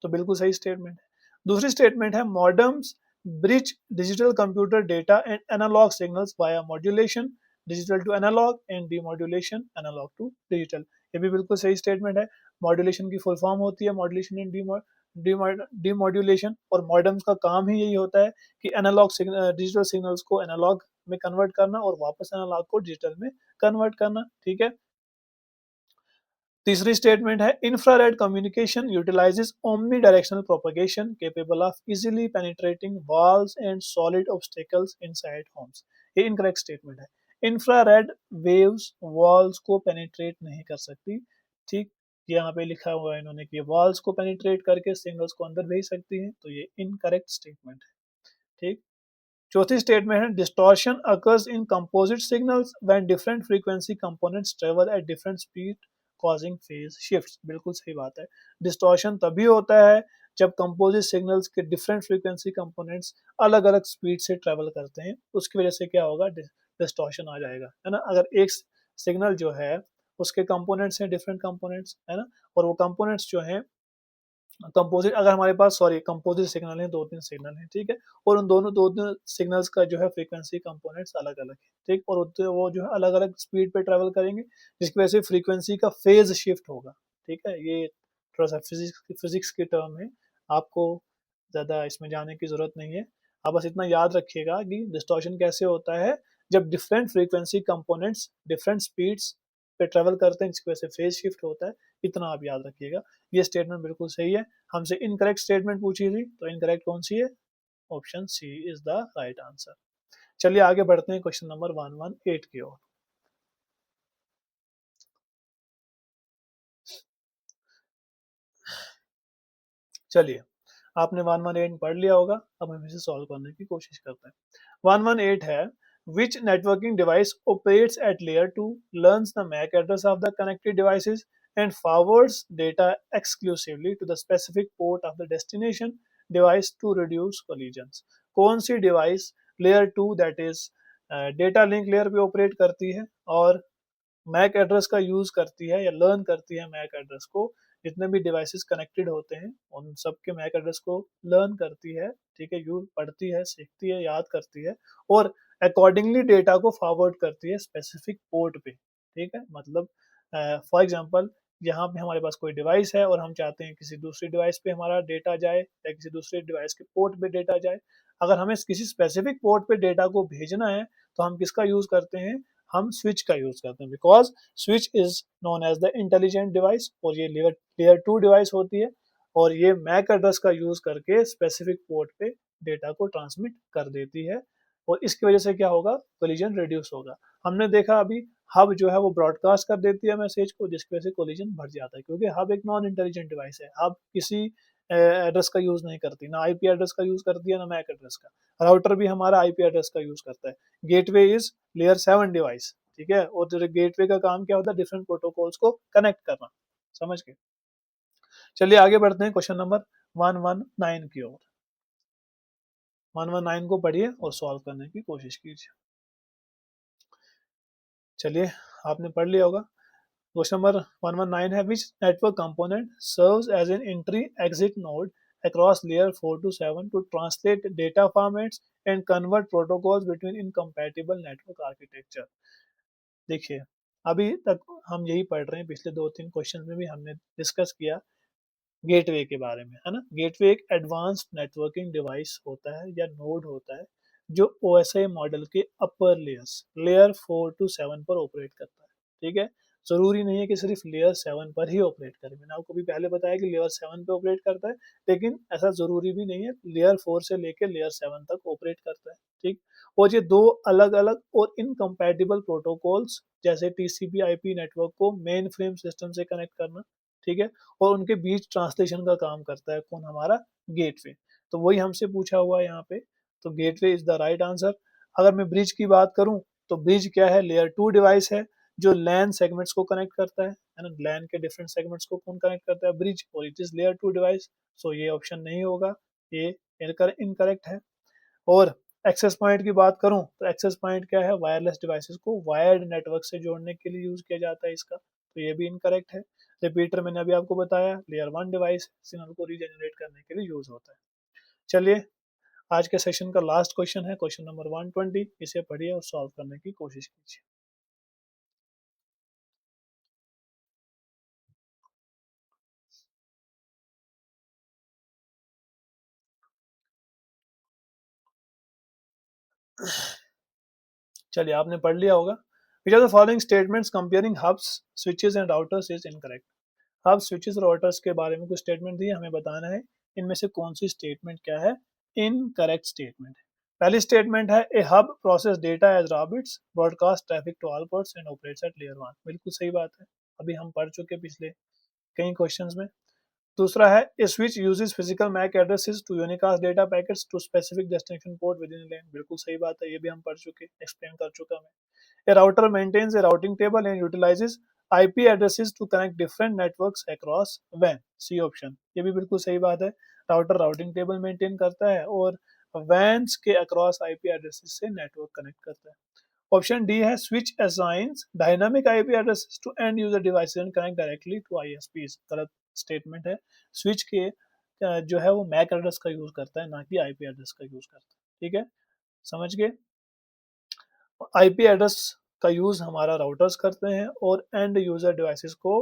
तो बिल्कुल सही स्टेटमेंट है। दूसरी स्टेटमेंट है modems bridge digital computer data and analogue signals via modulation, digital to analogue and demodulation, analogue to digital. ये भी बिल्कुल सही स्टेटमेंट है। मॉड्यूलेशन की फुल फॉर्म होती है मॉड्यूलेशन एंड डीमॉड्यूलेशन, और मॉडेम्स का काम ही यही होता है कि एनालॉग डिजिटल सिग्नल्स को एनालॉग में कन्वर्ट करना और वापस एनालॉग को डिजिटल में कन्वर्ट करना, ठीक है। तीसरी स्टेटमेंट है infrared communication utilises omnidirectional propagation capable of easily penetrating walls and solid obstacles inside homes. ये इनकरेक्ट स्टेटमेंट है। इंफ्रारेड वेव्स वॉल्स को पेनिट्रेट नहीं कर सकती, ठीक। यहाँ पे लिखा हुआ है इन्होंने कि वॉल्स को पेनिट्रेट करके सिग्नल्स को अंदर भेज सकती हैं, तो ये इनकरेक्ट स्टेटमेंट है, ठीक। चौथी स्टेटमेंट है distortion occurs in composite signals when different frequency components travel at different speed causing phase shifts. बिल्कुल सही बात है। डिस्टॉर्शन तभी होता है जब कंपोजिट सिग्नल्स के डिफरेंट फ्रीक्वेंसी कंपोनेंट्स अलग अलग स्पीड से ट्रेवल करते हैं, उसकी वजह से क्या होगा, डिस्टॉर्शन आ जाएगा, है ना। अगर एक सिग्नल जो है उसके कंपोनेंट्स हैं डिफरेंट कंपोनेंट्स, है ना, और वो कंपोनेंट्स जो हैं कंपोजिट, अगर हमारे पास सॉरी कंपोजिट सिग्नल है, दो तीन सिग्नल है, ठीक है, और उन दोनों दो तीन सिग्नल्स का जो है फ्रीक्वेंसी कंपोनेंट्स अलग अलग है, ठीक, और वो जो है अलग अलग स्पीड पे ट्रेवल करेंगे, जिसकी वजह से फ्रीक्वेंसी का फेज शिफ्ट होगा, ठीक है। ये थोड़ा सा फिजिक्स की टर्म है, आपको ज़्यादा इसमें जाने की ज़रूरत नहीं है। आप बस इतना याद रखिएगा कि डिस्टॉर्शन कैसे होता है जब different frequency components different speeds पे ट्रेवल करते हैं, जिसकी वजह से फेज शिफ्ट होता है, इतना आप याद रखिएगा। ये स्टेटमेंट बिल्कुल सही है। हमसे इनकरेक्ट स्टेटमेंट पूछी थी, तो इनकरेक्ट कौन सी है, option C is the right answer. चलिए आगे बढ़ते हैं क्वेश्चन नंबर 118 की ओर। चलिए, आपने 118 पढ़ लिया होगा, अब हम इसे सॉल्व करने की कोशिश करते हैं। 118 है which networking device operates at layer 2, learns the MAC address of the connected devices and forwards data exclusively to the specific port of the destination device to reduce collisions। कौन सी device layer 2 that is data link layer पे operate करती है और Mac address का use करती है या लर्न करती है मैक एड्रेस को, जितने भी डिवाइसेस कनेक्टेड होते हैं उन सबके मैक एड्रेस को लर्न करती है, ठीक है, यूज पढ़ती है, सीखती है, याद करती है, और अकॉर्डिंगली डेटा को फॉरवर्ड करती है स्पेसिफिक पोर्ट पे, ठीक है। मतलब फॉर एग्जांपल यहाँ पे हमारे पास कोई डिवाइस है और हम चाहते हैं किसी दूसरी डिवाइस पे हमारा डेटा जाए या किसी दूसरे डिवाइस के पोर्ट पे डेटा जाए। अगर हमें किसी स्पेसिफिक पोर्ट पे डेटा को भेजना है तो हम किसका यूज करते हैं, हम स्विच का यूज करते हैं, because switch is known as the intelligent device, और ये लेयर 2 डिवाइस होती है और ये मैक एड्रेस का यूज करके स्पेसिफिक पोर्ट पे डेटा को ट्रांसमिट कर देती है, और इसकी वजह से क्या होगा, कोलिजन रिड्यूस होगा। हमने देखा अभी हब जो है वो ब्रॉडकास्ट कर देती है मैसेज को, जिसकी वजह से कोलिजन बढ़ जाता है, क्योंकि हब एक नॉन इंटेलिजेंट डिवाइस है। हब किसी एड्रेस का यूज नहीं करती, ना आईपी एड्रेस का यूज करती है ना मैक एड्रेस का। राउटर भी हमारा आईपी एड्रेस का यूज करता है। गेटवे इज लेयर 7 डिवाइस, ठीक है, और गेटवे का काम क्या होता है, डिफरेंट प्रोटोकॉल्स को कनेक्ट करना, समझ के। चलिए आगे बढ़ते हैं क्वेश्चन नंबर 119 की ओर। 119 को पढ़िए और सॉल्व करने की कोशिश कीजिए। चलिए, आपने पढ़ लिया होगा। क्वेश्चन नंबर 119 है which network component serves as an entry exit node across layer 4 to 7 to translate data formats and convert protocols between incompatible network architecture। देखिए, अभी तक हम यही पढ़ रहे हैं, पिछले दो तीन क्वेश्चन में भी हमने डिस्कस किया गेटवे के बारे में, है ना। गेटवे एक एडवांस्ड नेटवर्किंग डिवाइस होता है या नोड होता है जो ओएसआई मॉडल के अपर लेयर्स लेयर 4 to 7 पर ऑपरेट करता है, ठीक है। जरूरी नहीं है कि सिर्फ लेयर 7 पर ही ऑपरेट करे, मैंने आपको भी पहले बताया कि लेयर 7 पे ऑपरेट करता है, लेकिन ऐसा जरूरी भी नहीं है, लेयर 4 से लेकर लेयर 7 तक ऑपरेट करता है, ठीक। और ये दो अलग अलग और इनकम्पैटिबल प्रोटोकॉल्स जैसे टीसीपी आईपी नेटवर्क को मेन फ्रेम सिस्टम से कनेक्ट करना, ठीक है, और उनके बीच ट्रांसलेशन का काम करता है कौन, हमारा गेटवे। तो वही हमसे पूछा हुआ है यहाँ पे, तो gateway is the right answer. अगर मैं ब्रिज की बात करूं तो ब्रिज क्या है, लेयर 2 डिवाइस है जो लैन सेगमेंट्स को कनेक्ट करता है ना, लैन के डिफरेंट सेगमेंट्स को कौन कनेक्ट करता है, ब्रिज, और इट इज लेयर 2 डिवाइस, सो ये ऑप्शन नहीं होगा, ये इनकरेक्ट है। और एक्सेस पॉइंट की बात करूं तो एक्सेस पॉइंट क्या है, वायरलेस डिवाइसेस को वायर्ड नेटवर्क से जोड़ने के लिए यूज किया जाता है इसका, तो ये भी इनकरेक्ट है। रिपीटर मैंने अभी आपको बताया लेयर 1 डिवाइस, सिग्नल को रीजनरेट करने के लिए यूज होता है। चलिए आज के सेशन का लास्ट क्वेश्चन है क्वेश्चन नंबर 120, इसे पढ़िए और सॉल्व करने की कोशिश कीजिए। चलिए आपने पढ़ लिया होगा। Which are the following statements comparing hubs switches and routers is incorrect. Hub switches और राउटर्स के बारे में कुछ स्टेटमेंट दिए, हमें बताना है इनमें से कौन सी स्टेटमेंट क्या है इनकरेक्ट स्टेटमेंट। पहली स्टेटमेंट है a hub process data as raw bits broadcast traffic to all ports and operates at layer 1। बिल्कुल सही बात है, अभी हम पढ़ चुके पिछले कई क्वेश्चंस में। दूसरा है a switch uses physical MAC addresses to unicast data packets to specific destination port within LAN. बिल्कुल सही बात है, ये भी हम पढ़ चुके, एक्सप्लेन कर चुका मैं। A router maintains a routing table and utilizes IP addresses to connect different networks across WAN। C option, ये भी बिल्कुल सही बात है, राउटर राउटिंग टेबल मेंटेन करता है और वैन्स के अक्रॉस आईपी एड्रेसेस से नेटवर्क कनेक्ट करता है। ऑप्शन डी है switch assigns dynamic IP addresses to end user devices and connect directly to ISPs. गलत स्टेटमेंट है, स्विच के जो है वो मैक एड्रेस का यूज करता है, ना कि आईपी एड्रेस का यूज करता है। ठीक है, समझ गए। आईपी एड्रेस का यूज हमारा राउटर्स करते हैं और एंड यूजर डिवाइसेस को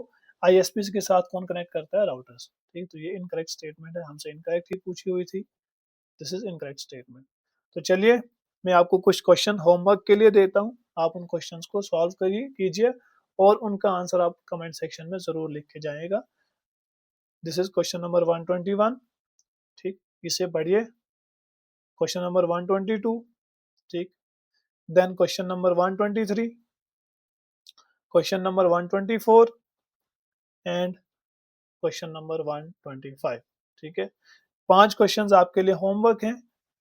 आईएसपी के साथ कौन कनेक्ट करता है, राउटर्स। ठीक, तो ये इनकरेक्ट स्टेटमेंट है, हमसे इनकरेक्ट ही पूछी हुई थी, दिस इज इनकरेक्ट स्टेटमेंट। तो चलिए मैं आपको कुछ क्वेश्चन होमवर्क के लिए देता हूँ, आप उन क्वेश्चंस को सॉल्व करिए कीजिए और उनका आंसर आप कमेंट सेक्शन में जरूर लिख के जाएगा। This is question number 121। ठीक, इसे पढ़िए। Question number 122। ठीक, then question number 123, question number 124 and question number 125। ठीक है, 5 क्वेश्चंस आपके लिए होमवर्क हैं,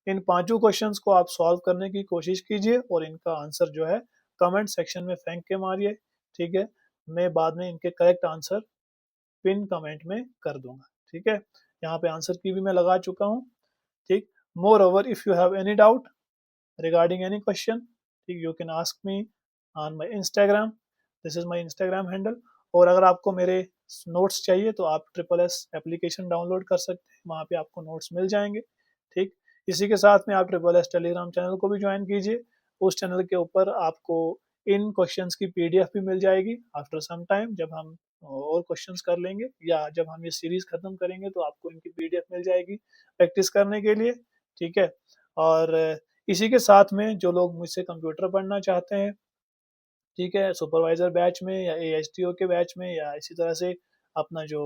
इन पांचों क्वेश्चंस को आप सॉल्व करने की कोशिश कीजिए और इनका आंसर जो है कमेंट सेक्शन में फेंक के मारिए। ठीक है, मैं बाद में इनके करेक्ट आंसर पिन कमेंट में कर दूंगा। ठीक है, यहाँ पे आंसर की भी मैं लगा चुका हूँ। ठीक, more over if you have any doubt regarding any question, you can ask me on my Instagram, this is my Instagram handle। और अगर आपको मेरे नोट्स चाहिए तो आप SSS एप्लीकेशन डाउनलोड कर सकते हैं, वहाँ पे आपको नोट्स मिल जाएंगे। ठीक, इसी के साथ में आप SSS टेलीग्राम चैनल को भी ज्वाइन कीजिए, उस चैनल के ऊपर आपको इन क्वेश्चंस की पीडीएफ भी मिल जाएगी आफ्टर सम टाइम, जब हम और क्वेश्चंस कर लेंगे या जब हम ये सीरीज खत्म करेंगे तो आपको इनकी पीडीएफ मिल जाएगी प्रैक्टिस करने के लिए। ठीक है, और इसी के साथ में जो लोग मुझसे कंप्यूटर पढ़ना चाहते हैं, ठीक है, सुपरवाइजर बैच में या एएचटीओ के बैच में या इसी तरह से अपना जो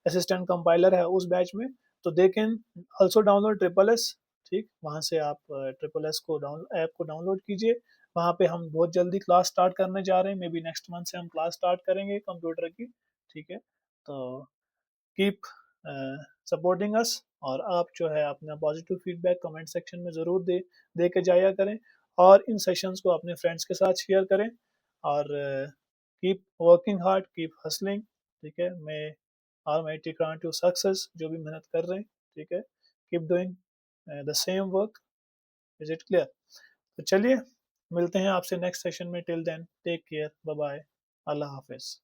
असिस्टेंट कंपाइलर है उस बैच में, तो they can also download SSS। ठीक, वहाँ से आप SSS को ऐप को डाउनलोड कीजिए, वहाँ पे हम बहुत जल्दी क्लास स्टार्ट करने जा रहे हैं, मे बी नेक्स्ट मंथ से हम क्लास स्टार्ट करेंगे कंप्यूटर की। ठीक है, तो कीप सपोर्टिंग अस, और आप जो है अपना पॉजिटिव फीडबैक कमेंट सेक्शन में ज़रूर दे के जाया करें और इन सेशंस को अपने फ्रेंड्स के साथ शेयर करें और keep working hard, keep hustling. ठीक है, मैं almighty grant you success, जो भी मेहनत कर रहे हैं। ठीक है, keep doing the same work, is it clear. तो चलिए मिलते हैं आपसे नेक्स्ट सेशन में, till then take care, bye bye, अल्लाह हाफिज़।